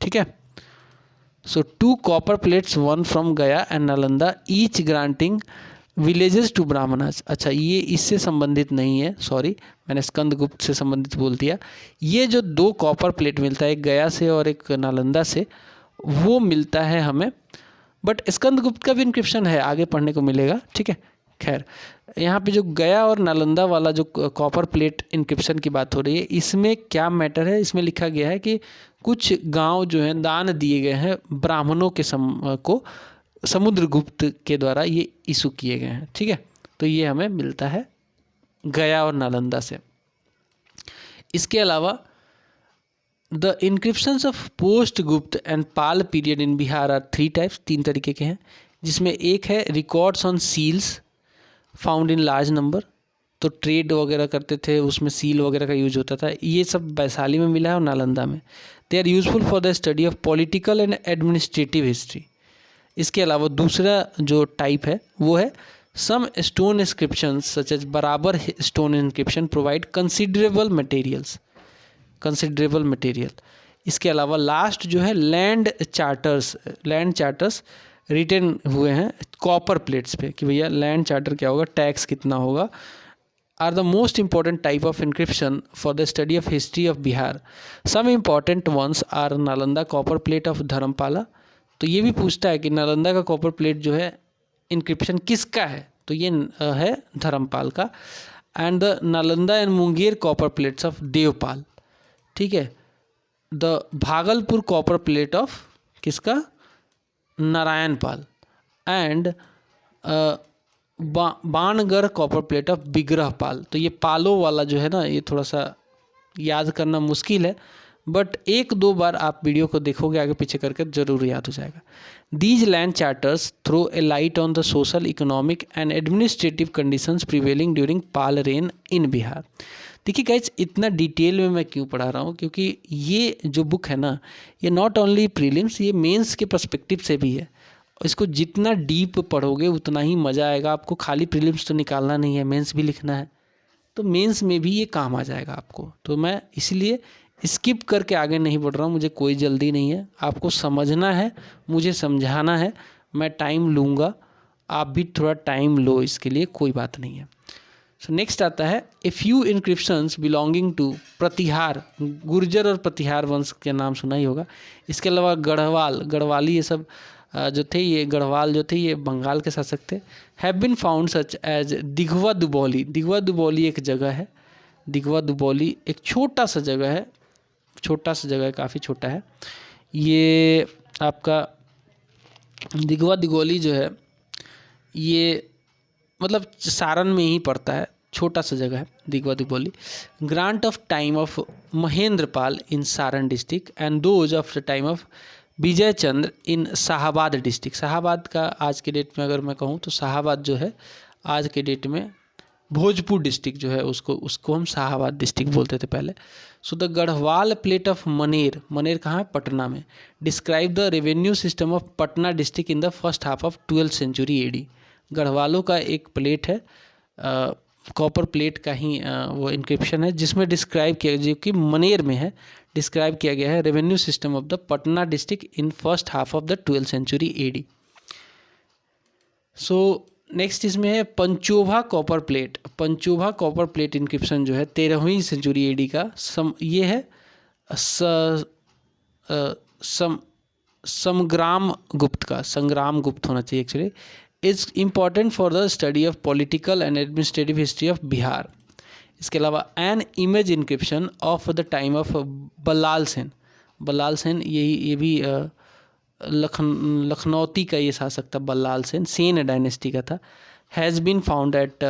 ठीक है, So 2 copper plates, one from Gaya and Nalanda, each granting villages to Brahmanas. अच्छा, ये इससे संबंधित नहीं है, सॉरी मैंने स्कंदगुप्त से संबंधित बोल दिया। ये जो 2 कॉपर प्लेट मिलता है, एक गया से और एक नालंदा से, वो मिलता है हमें, बट स्कंदगुप्त का भी इंक्रिप्शन है, आगे पढ़ने को मिलेगा, ठीक है। खैर, यहाँ पे जो गया और नालंदा वाला जो कॉपर प्लेट इंक्रिप्शन की बात हो रही है, इसमें क्या मैटर है, इसमें लिखा गया है कि कुछ गांव जो हैं दान दिए गए हैं ब्राह्मणों के को समुद्रगुप्त के द्वारा ये इशू किए गए हैं, ठीक है। तो ये हमें मिलता है गया और नालंदा से। इसके अलावा the inscriptions of post Gupta and Pala period in Bihar are 3 types, 3 तरीके के हैं, जिसमें एक है records on seals found in large number. तो ट्रेड वगैरह करते थे, उसमें सील वगैरह का यूज होता था, ये सब वैशाली में मिला है और नालंदा में। They are useful for the study of political and administrative history. इसके अलावा दूसरा जो टाइप है वो है some stone inscriptions such as Barabar stone inscription provide considerable material. इसके अलावा लास्ट जो है लैंड चार्टर्स रिटन हुए हैं कॉपर प्लेट्स पे कि भैया लैंड चार्टर क्या होगा, टैक्स कितना होगा, are the most important type of inscription for the study of history of Bihar. Some important ones are Nalanda copper plate of Dharmapala. तो ये भी पूछता है कि नालंदा का कॉपर प्लेट जो है इंक्रिप्शन किसका है, तो ये है धर्मपाल का। And the Nalanda and Munger copper plates of Devapala, ठीक है। The Bhagalpur copper plate of किसका, Narayanapala. And Bangarh copper plate of Vigrahapala. तो ये पालो वाला जो है ना, ये थोड़ा सा याद करना मुश्किल है, बट 1-2 बार आप वीडियो को देखोगे आगे पीछे करके जरूर याद हो जाएगा। These land charters throw a light on the social, economic and administrative conditions prevailing during Pala reign in Bihar. देखिए गाइज, इतना डिटेल में मैं क्यों पढ़ा रहा हूँ, क्योंकि ये जो बुक है ना, ये नॉट ओनली प्रीलिम्स, ये मेंस के पर्सपेक्टिव से भी है। इसको जितना डीप पढ़ोगे उतना ही मज़ा आएगा आपको। खाली प्रीलिम्स तो निकालना नहीं है, मेंस भी लिखना है, तो मेंस में भी ये काम आ जाएगा आपको। तो मैं इसलिए स्किप करके आगे नहीं बढ़ रहा हूँ, मुझे कोई जल्दी नहीं है, आपको समझना है, मुझे समझाना है, मैं टाइम लूँगा, आप भी थोड़ा टाइम लो, इसके लिए कोई बात नहीं है। सो नेक्स्ट आता है a few encryptions belonging to प्रतिहार, गुर्जर और प्रतिहार वंश के नाम सुना ही होगा। इसके अलावा गढ़वाली ये सब जो थे, ये गढ़वाल जो थे ये बंगाल के शासक थे। Have been found such as Dighwa Dubauli एक जगह है। दिघवा दुबौली एक छोटा सा जगह है, काफ़ी छोटा है। ये आपका दिघवा दुबौली जो है ये मतलब सारण में ही पड़ता है, छोटा सा जगह है Dighwa Dubauli. Grant of time of Mahendrapal in Saran district and those of the time of Vijay Chandra in Shahabad district. Shahabad का आज के डेट में अगर मैं कहूँ तो शाहाबाद जो है आज के डेट में भोजपुर डिस्ट्रिक्ट जो है उसको हम शाहाबाद डिस्ट्रिक्ट बोलते थे पहले। So the Gahadwal plate of Maner कहाँ है, पटना में। Describe the revenue system of Patna district in the first half of 12th century AD. गढ़वालों का एक प्लेट है, कॉपर प्लेट का ही वो इंक्रिप्शन है, जिसमें डिस्क्राइब किया, जो कि मनेर में है, डिस्क्राइब किया गया है revenue system of the Patna district in first half of the 12th century AD. So next इसमें है पंचोभा कॉपर प्लेट इंक्रिप्शन जो है 13वीं सेंचुरी एडी का। ये है संग्राम गुप्त होना चाहिए actually. Is important for the study of political and administrative history of Bihar. इसके अलावा an image inscription of the time of Ballal Sen, ये भी लखनौती का ये शासक था बल्लाल सेन डायनेस्टी का था। Has been found at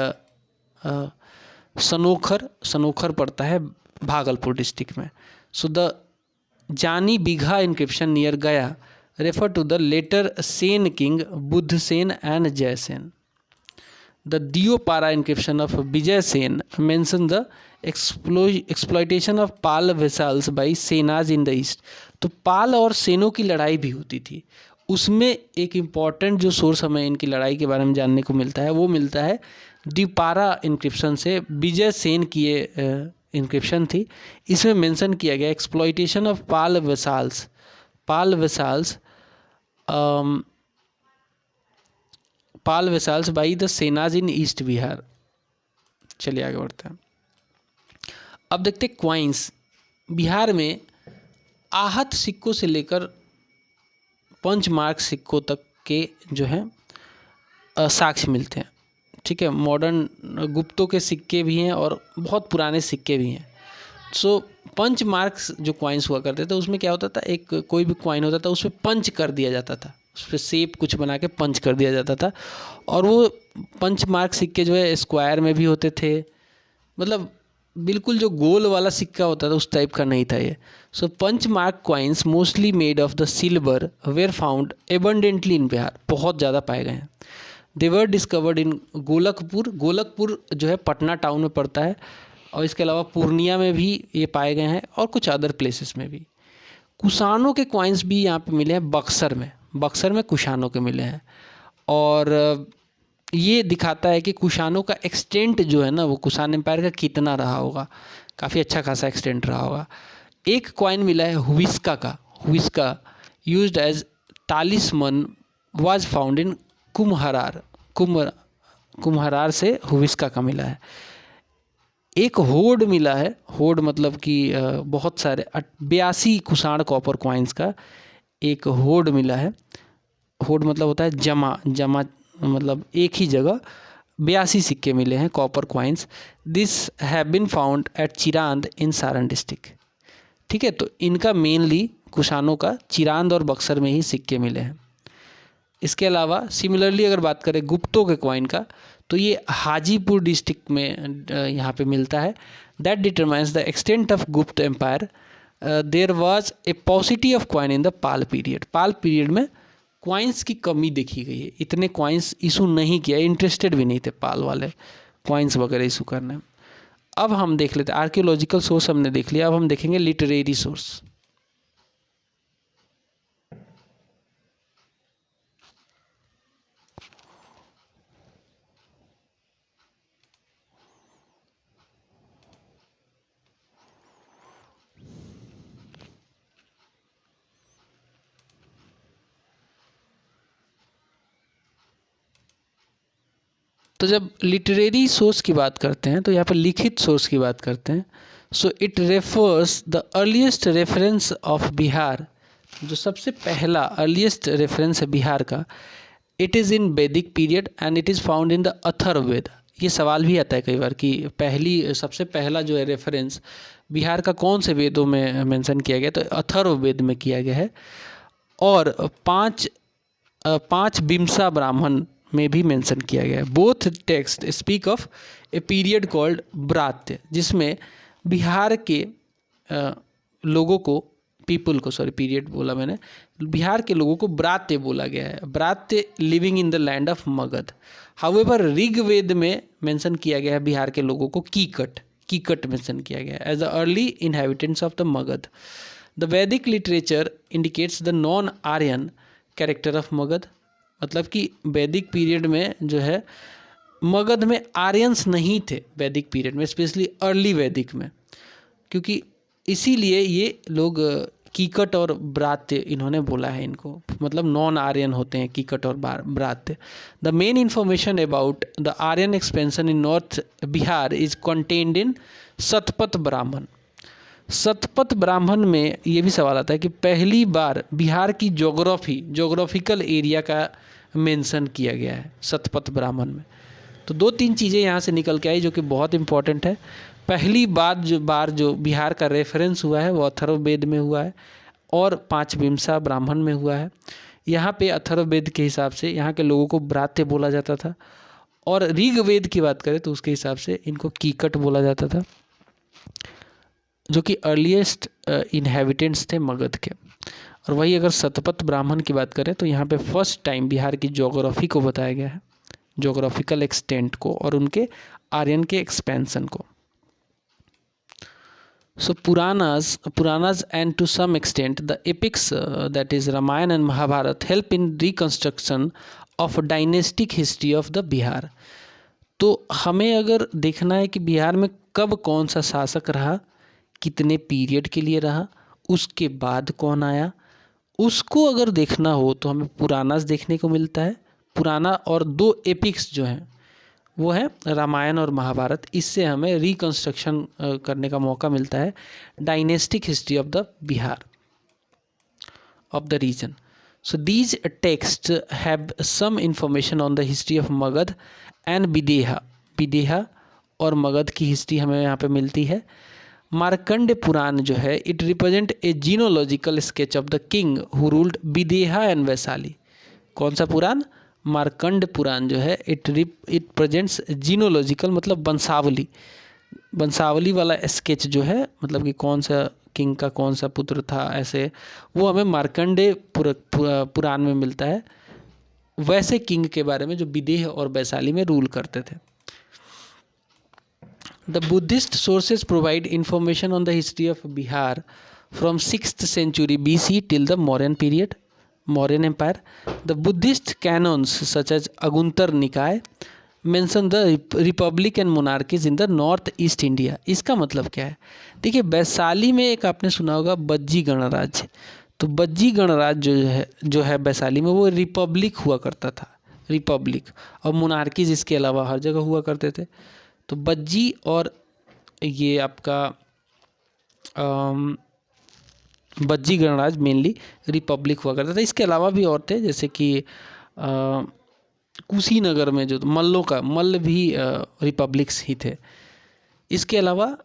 Sanokhar पड़ता है भागलपुर डिस्ट्रिक्ट में। So the Jani Bigha inscription near Gaya refer to the later Sena king Buddha Sena and Jaya Sena. The Deopara inscription of Vijaya Sena mention the exploitation of Pala vessels by Senas in the east. तो पाल और सेनों की लड़ाई भी होती थी, उसमें एक इम्पॉर्टेंट जो सोर्स हमें इनकी लड़ाई के बारे में जानने को मिलता है वो मिलता है दियोपारा इंक्रिप्शन से। विजय सेन की ये इंक्रिप्शन थी, इसमें मेंशन किया गया exploitation of Pala vessels Pala vessels by the Senas in east Bihar. चलिए आगे बढ़ते हैं। अब देखते हैं क्वाइंस। बिहार में आहत सिक्कों से लेकर पंचमार्क सिक्कों तक के जो है साक्ष्य मिलते हैं। ठीक है, मॉडर्न गुप्तों के सिक्के भी हैं और बहुत पुराने सिक्के भी हैं। सो पंच मार्क्स जो कॉइन्स हुआ करते थे उसमें क्या होता था, एक कोई भी कॉइन होता था उसमें पंच कर दिया जाता था, उस पर शेप कुछ बना के पंच कर दिया जाता था। और वो पंच मार्क सिक्के जो है स्क्वायर में भी होते थे, मतलब बिल्कुल जो गोल वाला सिक्का होता था उस टाइप का नहीं था ये। So punch mark coins mostly made of the silver were found abundantly in Bihar, बहुत ज़्यादा पाए गए हैं। They were discovered in Golakpur. Golakpur जो है पटना टाउन में पड़ता है, और इसके अलावा पूर्णिया में भी ये पाए गए हैं और कुछ अदर प्लेसेस में भी। कुषाणों के कॉइन्स भी यहाँ पे मिले हैं बक्सर में। बक्सर में कुषाणों के मिले हैं, और ये दिखाता है कि कुषाणों का एक्सटेंट जो है ना, वो कुषाण एम्पायर का कितना रहा होगा, काफ़ी अच्छा खासा एक्सटेंट रहा होगा। एक कॉइन मिला है हुइस्का का। Huvishka used as talisman was found in Kumhrar. Kumhrar से हुइस्का का मिला है। एक होड मिला है। होड मतलब कि बहुत सारे 82 कुषाण कॉपर कॉइन्स का एक होड मिला है। होड मतलब होता है जमा, जमा मतलब एक ही जगह 82 सिक्के मिले हैं copper coins. This have been found at Chirand in Saran district. ठीक है, तो इनका मेनली कुषाणों का चिरांद और बक्सर में ही सिक्के मिले हैं। इसके अलावा सिमिलरली अगर बात करें गुप्तों के कॉइन का, तो ये हाजीपुर डिस्ट्रिक्ट में यहाँ पे मिलता है। That determines the extent of Gupta empire. There was a paucity of coin in the Pala period. Pala period में कॉइन्स की कमी देखी गई है, इतने कॉइन्स इशू नहीं किया, इंटरेस्टेड भी नहीं थे पाल वाले कॉइन्स वगैरह इशू करने में। अब हम देख लेते हैं आर्कियोलॉजिकल सोर्स हमने देख लिया, अब हम देखेंगे लिटरेरी सोर्स। तो जब लिटरेरी सोर्स की बात करते हैं तो यहाँ पर लिखित सोर्स की बात करते हैं। So it refers the earliest reference of Bihar. जो सबसे पहला अर्लीस्ट रेफरेंस है बिहार का, इट इज़ इन वैदिक period and it is found in the Atharvaveda. ये सवाल भी आता है कई बार कि सबसे पहला जो है रेफरेंस बिहार का कौन से वेदों में मेंशन किया गया, तो अथर्ववेद में किया गया है। और पांच बिम्सा ब्राह्मण में भी मेंशन किया गया है। Both text speak of a period called Vratya, जिसमें बिहार के लोगों को, पीपल को, सॉरी पीरियड बोला मैंने, बिहार के लोगों को ब्रात्य बोला गया है। Vratya living in the land of Magadh. However Rigveda में मेंशन किया गया है बिहार के लोगों को कीकट मेंशन किया गया है as the early inhabitants of the Magadh. The Vedic literature indicates the non Aryan character of Magadh. मतलब कि वैदिक पीरियड में जो है मगध में आर्यंस नहीं थे वैदिक पीरियड में, स्पेशली अर्ली वैदिक में, क्योंकि इसीलिए ये लोग कीकट और ब्रात्य इन्होंने बोला है इनको, मतलब नॉन आर्यन होते हैं कीकट और Vratya. The main information about the Aryan expansion in north Bihar is contained in Shatapatha Brahmana. Shatapatha ब्राह्मण में ये भी सवाल आता है कि पहली बार बिहार की जोग्राफिकल एरिया का मेंशन किया गया है शतपथ ब्राह्मण में। तो 2-3 चीज़ें यहाँ से निकल के आई जो कि बहुत इंपॉर्टेंट है। पहली बार जो बिहार का रेफरेंस हुआ है वो अथर्ववेद में हुआ है और 5 बिम्सा ब्राह्मण में हुआ है। यहाँ पे अथर्ववेद के हिसाब से यहाँ के लोगों को ब्रात्य बोला जाता था, और ऋग्वेद की बात करें तो उसके हिसाब से इनको कीकट बोला जाता था, जो कि अर्लीस्ट इनहेबिटेंट्स थे मगध के। और वही अगर शतपथ ब्राह्मण की बात करें तो यहाँ पे फर्स्ट टाइम बिहार की ज्योग्राफी को बताया गया है, ज्योग्राफिकल एक्सटेंट को और उनके आर्यन के एक्सपेंशन को। So Puranas and to some extent the epics that is Ramayana and Mahabharata help in reconstruction of dynastic history of the Bihar. तो हमें अगर देखना है कि बिहार में कब कौन सा शासक रहा, कितने पीरियड के लिए रहा, उसके बाद कौन आया, उसको अगर देखना हो तो हमें पुरानास देखने को मिलता है। पुराना और 2 एपिक्स जो हैं वो है रामायण और महाभारत। इससे हमें रिकंस्ट्रक्शन करने का मौका मिलता है dynastic history of the Bihar, of the region. So these texts have some information on the history of Magad and Videha. विदेहा और मगध की हिस्ट्री हमें यहाँ पे मिलती है। मार्कंड पुराण जो है it represent a genealogical sketch of the king who ruled Videha and Vaishali. कौन सा पुराण? मार्कंड पुराण जो है इट प्रेजेंट्स जीनोलॉजिकल मतलब वंशावली, वंशावली वाला स्केच जो है, मतलब कि कौन सा किंग का कौन सा पुत्र था, ऐसे वो हमें मार्कंडे पुराण में मिलता है, वैसे किंग के बारे में जो विदेह और वैशाली में रूल करते थे। The Buddhist sources provide information on the history of Bihar from 6th century BC till the Mauryan period, Mauryan empire. The Buddhist canons such as Anguttara Nikaya mention the republic and monarchies in the north east India. इसका मतलब क्या है? देखिए, वैशाली में एक आपने सुना होगा बज्जी गणराज्य, तो बज्जी गणराज्य जो है वैशाली में वो रिपब्लिक हुआ करता था, रिपब्लिक, और मोनार्कीज इसके अलावा हर जगह हुआ करते थे। तो बज्जी और ये आपका बज्जी गणराज्य मेनली रिपब्लिक हुआ करता था। इसके अलावा भी और थे, जैसे कि कुशीनगर में जो मल्ल भी रिपब्लिक्स ही थे। इसके अलावा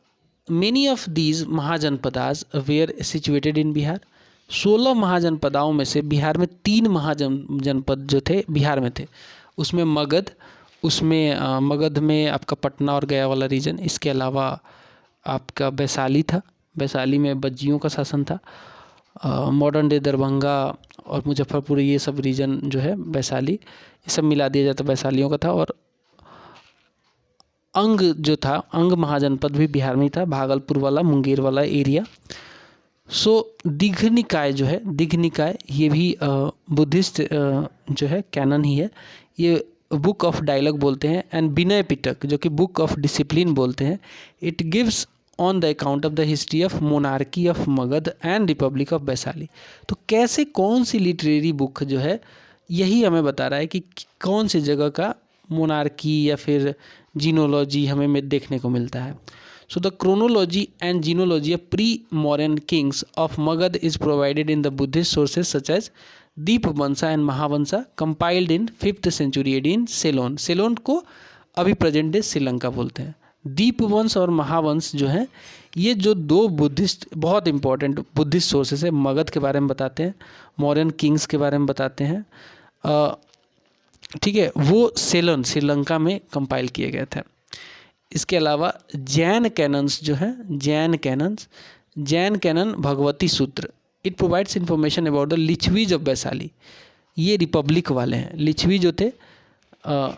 many of these mahajanapadas were situated in Bihar. 16 महाजनपदाओं में से बिहार में 3 महाजनपद जो थे बिहार में थे। उसमें मगध में आपका पटना और गया वाला रीजन, इसके अलावा आपका वैशाली था, वैशाली में बज्जियों का शासन था। मॉडर्न डे दरभंगा और मुजफ्फरपुर ये सब रीजन जो है वैशाली, ये सब मिला दिया जाता वैशालियों का था। और अंग जो था, अंग महाजनपद भी बिहार में ही था, भागलपुर वाला, मुंगेर वाला एरिया। सो दीघ निकाय जो है, दीघ निकाय ये भी बुद्धिस्ट जो है कैनन ही है, ये बुक ऑफ डायलॉग बोलते हैं। एंड विनय पिटक जो कि बुक ऑफ डिसिप्लिन बोलते हैं। It gives on the account of the history of monarchy of Magadha and republic of Vaishali. तो कैसे, कौन सी लिटरेरी बुक जो है यही हमें बता रहा है कि कौन सी जगह का मोनार्की या फिर जीनोलॉजी हमें देखने को मिलता है। So the chronology and genealogy of pre modern kings of Magadh is provided in the Buddhist sources such as Dipavamsa and Mahavamsa compiled in 5th century AD in Ceylon. Ceylon को अभी प्रेजेंट डे श्रीलंका बोलते हैं। दीपवंश और महावंश जो हैं ये जो 2 बुद्धिस्ट बहुत इंपॉर्टेंट बुद्धिस्ट सोर्सेस है, मगध के बारे में बताते हैं, मौर्यन किंग्स के बारे में बताते हैं, ठीक है, वो सेलोन श्रीलंका में कंपाइल किए गए थे। इसके अलावा जैन कैनन्स जो हैं, जैन कैनन भगवती सूत्र, it provides information about the Licchavis of Vaishali. ये रिपब्लिक वाले हैं। लिच्छवी जो थे,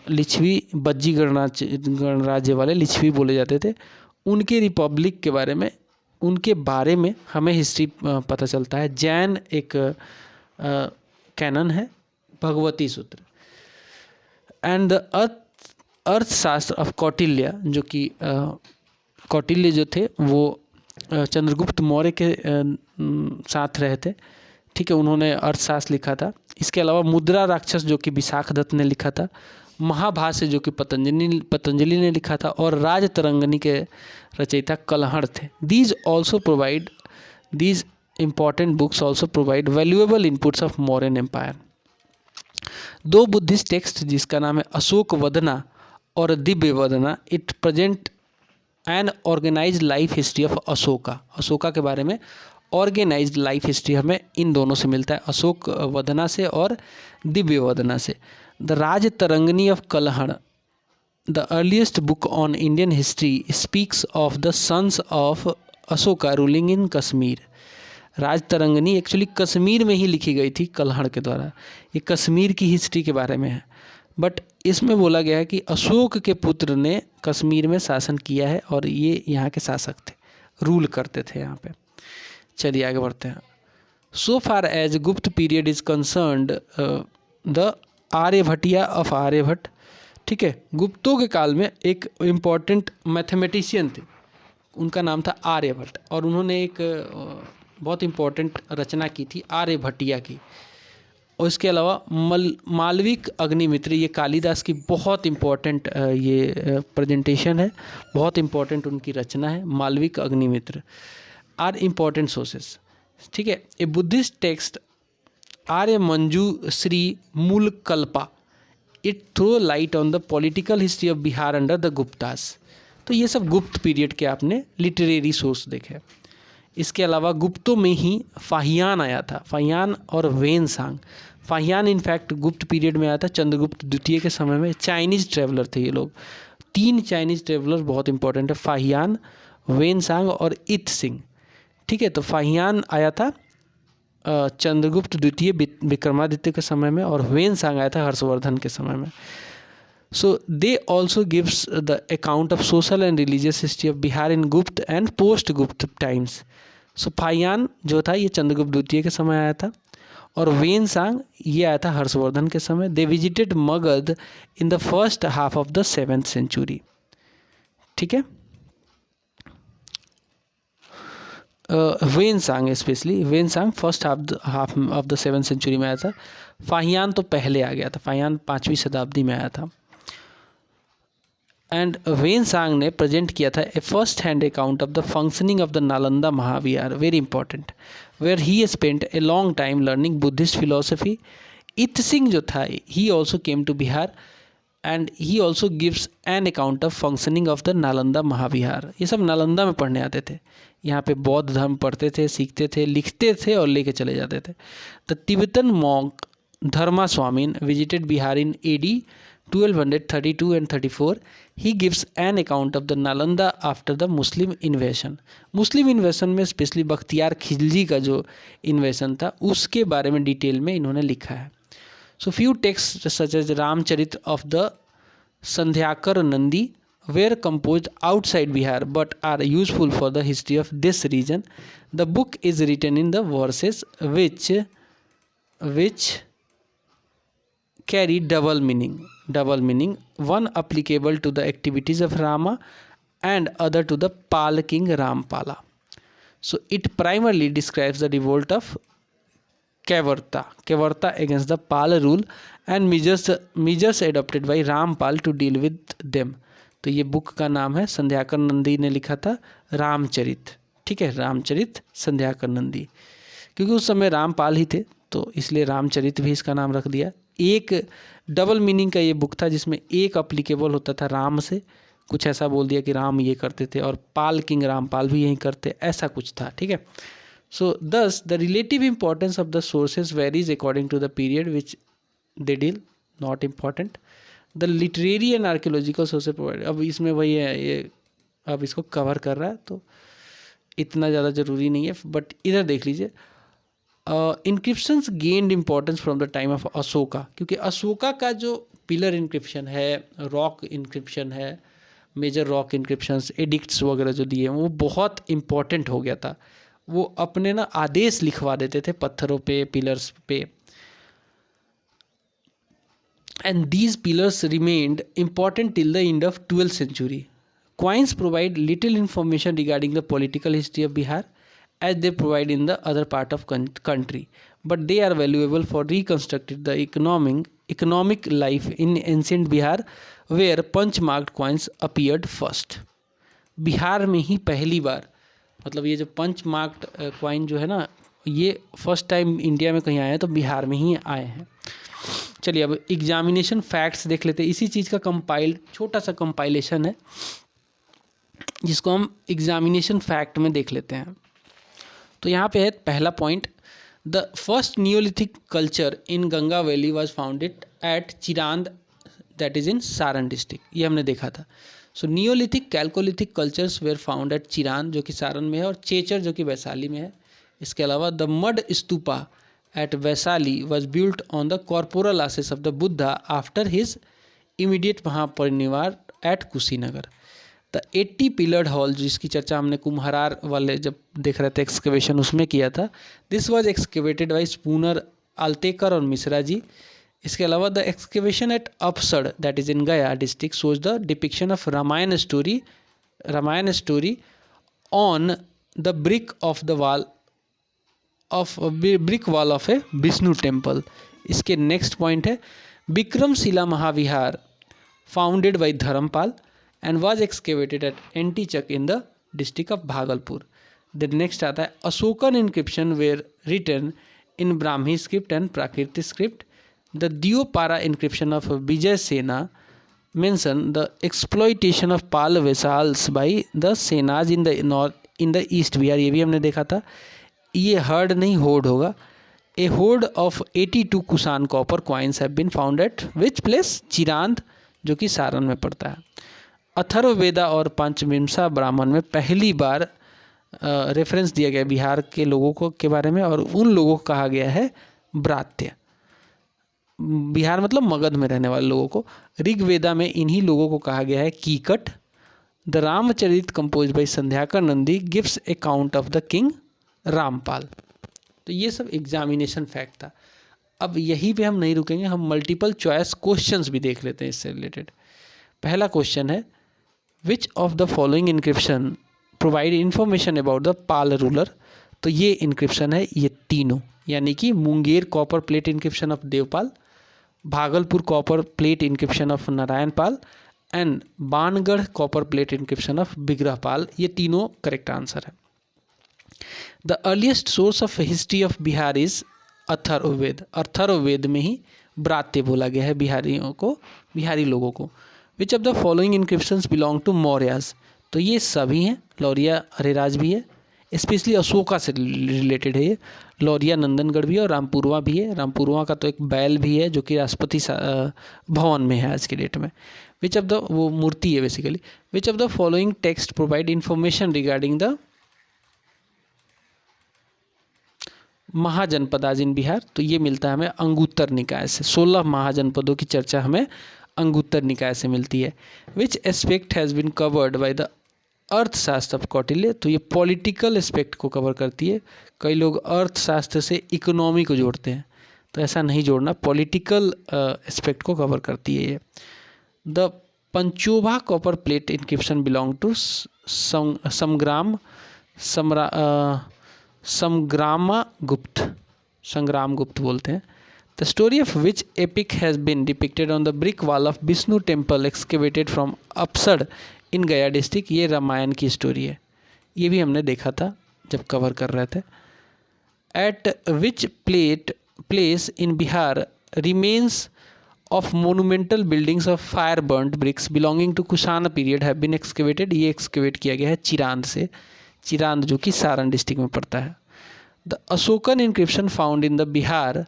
लिच्छवी बज्जी गणराज्य वाले लिच्छवी बोले जाते थे, उनके रिपब्लिक के बारे में, उनके बारे में हमें हिस्ट्री पता चलता है। जैन एक कैनन है, भगवती सूत्र। And the Arthashastra of Kautilya जो कि कौटिल्य जो थे वो चंद्रगुप्त मौर्य के साथ रहे थे, ठीक है, उन्होंने अर्थशास्त्र लिखा था। इसके अलावा मुद्रा राक्षस जो कि विशाखदत्त ने लिखा था, महाभाष्य जो कि पतंजलि ने लिखा था, और राजतरंगिणी के रचयिता कलहड़ थे। These important books also provide valuable inputs of Mauryan empire. 2 Buddhist text जिसका नाम है अशोक वदना और Divyavadana, it present an organized life history of Ashoka. Ashoka के बारे में ऑर्गेनाइज्ड लाइफ हिस्ट्री हमें इन दोनों से मिलता है, अशोक वदना से और दिव्य वदना से। The Rajatarangini of Kalhana, the earliest book on Indian history, speaks of the sons of Ashoka ruling in Kashmir. Rajatarangini actually Kashmir में ही लिखी गई थी कलहड़ के द्वारा, ये कश्मीर की हिस्ट्री के बारे में है, बट इसमें बोला गया है कि अशोक के पुत्र ने कश्मीर में शासन किया है और ये यहाँ के शासक थे, रूल करते थे यहाँ पे। चलिए आगे बढ़ते हैं। So far as Gupta period is concerned the Aryabhatiya of Aryabhatta, ठीक है, गुप्तों के काल में एक इम्पॉर्टेंट मैथमेटिशियन थे, उनका नाम था आर्यभट्ट, और उन्होंने एक बहुत इम्पोर्टेंट रचना की थी आर्यभट्टिया की। और इसके अलावा मालविक अग्निमित्र, ये कालिदास की बहुत इम्पोर्टेंट ये प्रेजेंटेशन है, बहुत इम्पोर्टेंट उनकी रचना है Malavika Agnimitra. Are important sources, ठीक है। A Buddhist text Arya Manjushri Mulakalpa, it throw light on the political history of Bihar under the Guptas. तो ये सब गुप्त पीरियड के आपने लिटरेरी सोर्स देखे। इसके अलावा गुप्तों में ही फाहियान आया था, फाहियान और वेनसांग। फाहियान इनफैक्ट गुप्त पीरियड में आया था, चंद्रगुप्त द्वितीय के समय में। चाइनीज ट्रेवलर थे ये लोग, 3 चाइनीज ट्रेवलर बहुत इंपॉर्टेंट है, फाहियान, वेनसांग और इत सिंह, ठीक है। तो फाहियान आया था चंद्रगुप्त द्वितीय विक्रमादित्य के समय में, और वेनसांग आया था हर्षवर्धन के समय में। So they also gives the account of social and religious history of Bihar in Gupta and post Gupta times. So Fahien जो था ये चंद्रगुप्त द्वितीय के समय आया था, और वेनसांग ये आया था हर्षवर्धन के समय। They visited Magadha in the first half of the 7th century, ठीक है। Xuanzang specially, Xuanzang first half of the 7th century में आया था। फाहियान तो पहले आ गया था, फाहियान 5वीं शताब्दी में आया था। एंड वेनसांग ने प्रेजेंट किया था a first hand account of the functioning of the Nalanda Mahavihara, very important, where he spent a long time learning Buddhist philosophy. I Tsing जो था he also came to Bihar and he also gives an account of functioning of the Nalanda Mahavihara. ये सब नालंदा में पढ़ने आते थे, यहाँ पे बौद्ध धर्म पढ़ते थे, सीखते थे, लिखते थे और लेके चले जाते थे। The Tibetan monk Dharmaswamin visited Bihar in AD 1232 and 34. He gives an account of the Nalanda after the Muslim invasion. मुस्लिम इन्वेशन में स्पेशली बख्तियार खिलजी का जो इन्वेशन था उसके बारे में डिटेल में इन्होंने लिखा है। So few text such as Ramacharita of the Sandhyakar Nandi were composed outside Bihar but are useful for the history of this region. The book is written in the verses which carry double meaning, one applicable to the activities of Rama and other to the Pal king Rampala. So it primarily describes the revolt of Kevarta against the Pal rule and measures adopted by Rampal to deal with them. तो ये बुक का नाम है, संध्याकर नंदी ने लिखा था रामचरित, ठीक है, रामचरित संध्याकर नंदी, क्योंकि उस समय रामपाल ही थे तो इसलिए रामचरित भी इसका नाम रख दिया। एक डबल मीनिंग का ये बुक था जिसमें एक अप्लीकेबल होता था राम से, कुछ ऐसा बोल दिया कि राम ये करते थे और पाल किंग रामपाल भी यही करते, ऐसा कुछ था, ठीक है। So thus the relative importance of the sources varies according to the period which they deal, not important. The literary and archaeological sources provide, अब इसमें वही है, ये अब इसको कवर कर रहा है तो इतना ज़्यादा ज़रूरी नहीं है, बट इधर देख लीजिए। Inscriptions gained importance from the time of Ashoka, क्योंकि अशोका का जो पिलर इंक्रिप्शन है, रॉक इंक्रिप्शन है, मेजर रॉक इंक्रिप्शंस, एडिक्ट्स वगैरह जो दिए वो बहुत इंपॉर्टेंट हो गया था। वो अपने ना आदेश लिखवा देते थे पत्थरों पे, पिलर्स पे, and these pillars remained important till the end of 12th century. Coins provide little information regarding the political history of Bihar as they provide in the other part of country, but they are valuable for reconstructing the economic life in ancient Bihar where punch marked coins appeared first. Bihar में ही पहली बार, मतलब ये जो पंच मार्क्ड कॉइन जो है ना, ये फर्स्ट टाइम इंडिया में कहीं आए हैं तो बिहार में ही आए हैं। चलिए अब एग्जामिनेशन फैक्ट्स देख लेते हैं। इसी चीज़ का छोटा सा कंपाइलेशन है जिसको हम एग्जामिनेशन फैक्ट में देख लेते हैं। तो यहाँ पे है पहला point, the first neolithic culture in Ganga valley was founded at Chirand, that is in Saran district, ये हमने देखा था। So neolithic chalcolithic cultures were found at Chirand जो कि सारण में है, और चेचर जो कि वैशाली में है। इसके अलावा the mud stupa at Vaishali was built on the corporeal ashes of the Buddha after his immediate mahaparinirvana at Kushinagar. The 80 pillared hall जिसकी चर्चा हमने कुम्हरार वाले जब देख रहे थे एक्सकेवेशन उसमें किया था, this was excavated by Spooner, Altekar और मिश्रा जी। इसके अलावा the excavation at Apsad that is in Gaya district shows the depiction of Ramayana story on the brick of the wall of brick wall of a Vishnu temple. इसके नेक्स्ट पॉइंट है Vikramashila Mahavihara founded by Dharmapala and was excavated at Antichak in the district of Bhagalpur. Then next आता है Ashokan inscription were written in Brahmi script and Prakrit script. The Deopara inscription of Vijay Sena mention the exploitation of Pal vassals by the Senas in the north in the east Bihar. ये भी हमने देखा था, ये हर्ड नहीं होड होगा। A hoard of 82 Kushan copper coins have been found at which place, Chirand, जो कि सारण में पड़ता है। अथर्ववेदा और पंचविंशा ब्राह्मण में पहली बार रेफरेंस दिया गया बिहार के लोगों को के बारे में, और उन लोगों को कहा गया है ब्रात्य। बिहार मतलब मगध में रहने वाले लोगों को। ऋग्वेदा में इन्हीं लोगों को कहा गया है Kikat. The Ramacharita compose by Sandhyakar Nandi gives account of the king Rampal. तो ये सब एग्जामिनेशन फैक्ट था। अब यहीं पे हम नहीं रुकेंगे, हम मल्टीपल चॉइस क्वेश्चंस भी देख लेते हैं इससे रिलेटेड। पहला क्वेश्चन है which of the following inscription provide information about the Pala ruler. तो ये इनक्रिप्शन है ये तीनों, यानी कि Munger copper plate inscription of Devapala, Bhagalpur copper plate inscription of Narayan Pala and Bangarh copper plate inscription of Vigrahapala. ये तीनों करेक्ट आंसर है। The earliest source of history of Bihar is Atharvaveda. Atharvaveda में ही ब्रात्य बोला गया है बिहारियों को, बिहारी लोगों को। Which of the following inscriptions belong to Mauryas. तो ये सभी हैं, लौरिया अरेराज भी है, स्पेशली अशोका से रिलेटेड है ये। लौरिया नंदनगढ़ भी है और रामपुरवा भी है। रामपुरवा का तो एक बैल भी है जो कि राष्ट्रपति भवन में है आज के डेट में। विच ऑफ द, वो मूर्ति है basically. Which of the following text provide information regarding the Mahajanapadas in Bihar. तो ये मिलता है हमें अंगुत्तर निकाय से। 16 महाजनपदों की चर्चा हमें अंगुत्तर निकाय से मिलती है। Which aspect has been covered by the Arthashastra of Kautilya. तो ये पॉलिटिकल एस्पेक्ट को कवर करती है। कई लोग अर्थशास्त्र से इकोनॉमी को जोड़ते हैं, तो ऐसा नहीं जोड़ना, पॉलिटिकल एस्पेक्ट को कवर करती है ये। The Panchobha copper plate inscription belong to Sangram Gupta बोलते हैं। The story of which epic has been depicted on the brick wall of Vishnu temple excavated from Apsad in Gaya district. ये रामायण की स्टोरी है, ये भी हमने देखा था जब कवर कर रहे थे। At which place in Bihar remains of monumental buildings of fire burned bricks belonging to Kushan period have been excavated. ये एक्सकेवेट किया गया है चिरांद से, चिरांद जो कि सारण डिस्ट्रिक्ट में पड़ता है। The Ashokan inscription found in the Bihar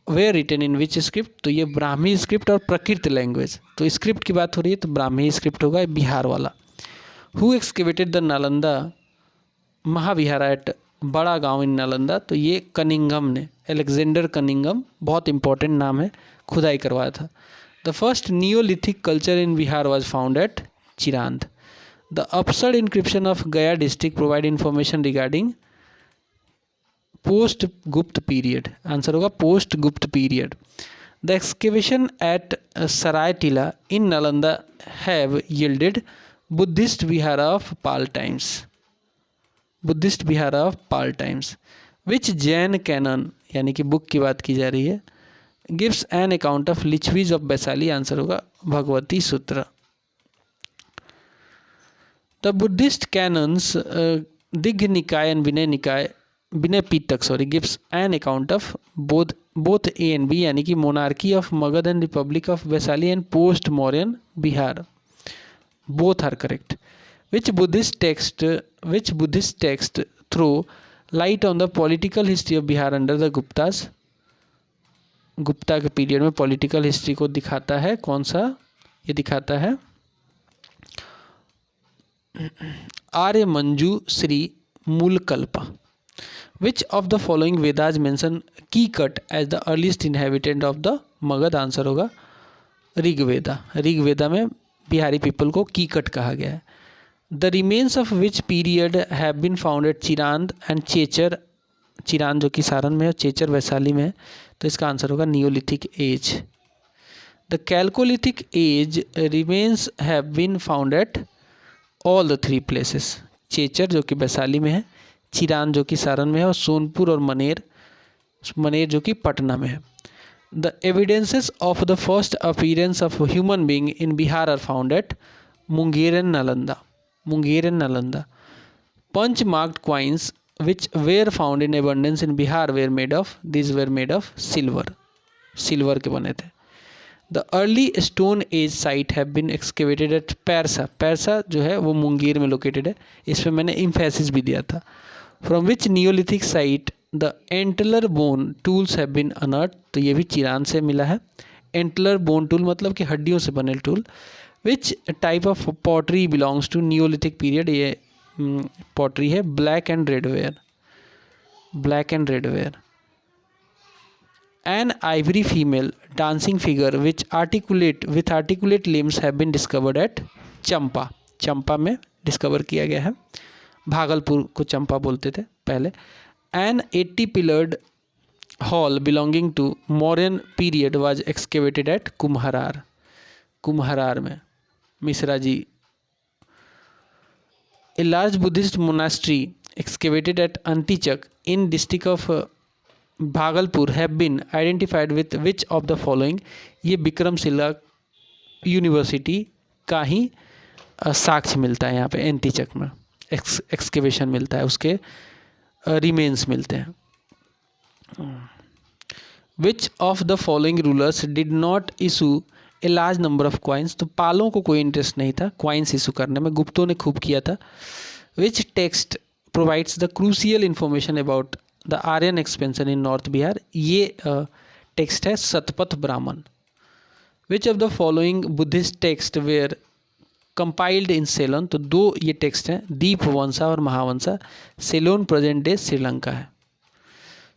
were written in which script. तो ये ब्राह्मी स्क्रिप्ट और प्रकृत लैंग्वेज। तो स्क्रिप्ट की बात हो रही है तो ब्राह्मी स्क्रिप्ट होगा बिहार वाला। Who excavated the Nalanda Mahavihara at Bargaon इन नालंदा। तो ये कनिंगम ने, अलेक्जेंडर कनिंगम, बहुत इंपॉर्टेंट नाम है, खुदाई करवाया था। The first neolithic culture in Bihar was found at Chirand. The Apsad inscription of Gaya district provide information regarding post Gupta period. Answer होगा post Gupta period. The excavation at Sarai Tila in Nalanda have yielded Buddhist vihara of Pala times. Buddhist vihara of Pala times. Which Jain canon, यानी कि बुक की बात की जा रही है, gives an account of Licchavis of Vaishali. Answer होगा Bhagavati Sutra. The Buddhist canons Digha Nikaya and Vinaya Pitaka gives an account of both A and B, यानी कि monarchy of Magadha and republic of Vaishali and post Mauryan Bihar. Both are correct. Which Buddhist text throw light on the political history of Bihar under the Guptas. Gupta के पीरियड में पॉलिटिकल हिस्ट्री को दिखाता है कौन सा, ये दिखाता है Arya Manjushri Mulakalpa. Which of the following Vedas mention Kikata as the earliest inhabitant of the Magadh. Answer होगा ऋग्वेदा। ऋग्वेदा में बिहारी पीपल को कीकट कहा गया है। The remains of which period have been found at Chirand and Chechar. Chirand जो कि सारण में है, चेचर वैशाली में है, तो इसका आंसर होगा neolithic age. The chalcolithic age remains have been found at all the 3 places. Chechar जो कि वैशाली में है, चिरान जो कि सारण में है, और सोनपुर और मनेर जो कि पटना में है। The evidences of the first appearance of human being in Bihar are found at Munger and Nalanda. Punch marked coins which were found in abundance in Bihar were made of silver के बने थे। The early stone age site have been excavated at पैरसा जो है वो मुंगेर में लोकेटेड है, इस पर मैंने emphasis भी दिया था। From which Neolithic site the antler bone tools have been unearthed, तो ये भी चिरान से मिला है। antler bone tool मतलब कि हड्डियों से बने tool. Which type of pottery belongs to Neolithic period, ये पॉटरी है black and red ware. An ivory female dancing figure which articulate limbs have been discovered at Champa में डिस्कवर किया गया है। भागलपुर को चंपा बोलते थे पहले। An 80 pillared hall belonging to Mauryan period was excavated at Kumhrar में मिश्रा जी। A large Buddhist monastery excavated at Antichak in district of Bhagalpur have been identified with which of the following, ये विक्रमशिला यूनिवर्सिटी का ही साक्ष्य मिलता है यहाँ पे एंटीचक में, एक्सकेवेशन मिलता है, उसके रिमेन्स मिलते हैं। Which of the following rulers did not issue a large number of coins, तो पालों को कोई इंटरेस्ट नहीं था क्वाइंस इशू करने में, गुप्तों ने खूब किया था। Which text provides the crucial information about the Aryan expansion in north Bihar, ये टेक्स्ट है Shatapatha Brahmana. Which of the following Buddhist text were compiled in Ceylon, तो दो ये टेक्स्ट हैं, दीपवंसा और Mahavamsa. Ceylon present day Sri Lanka है।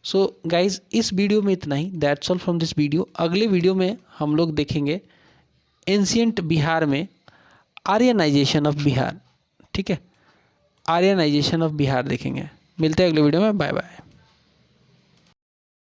सो गाइज इस वीडियो में इतना ही, that's all from this video. अगले वीडियो में हम लोग देखेंगे एंशियंट बिहार में आर्यनाइजेशन ऑफ बिहार, ठीक है, आर्यनाइजेशन ऑफ बिहार देखेंगे। मिलते हैं अगले वीडियो में, बाय बाय।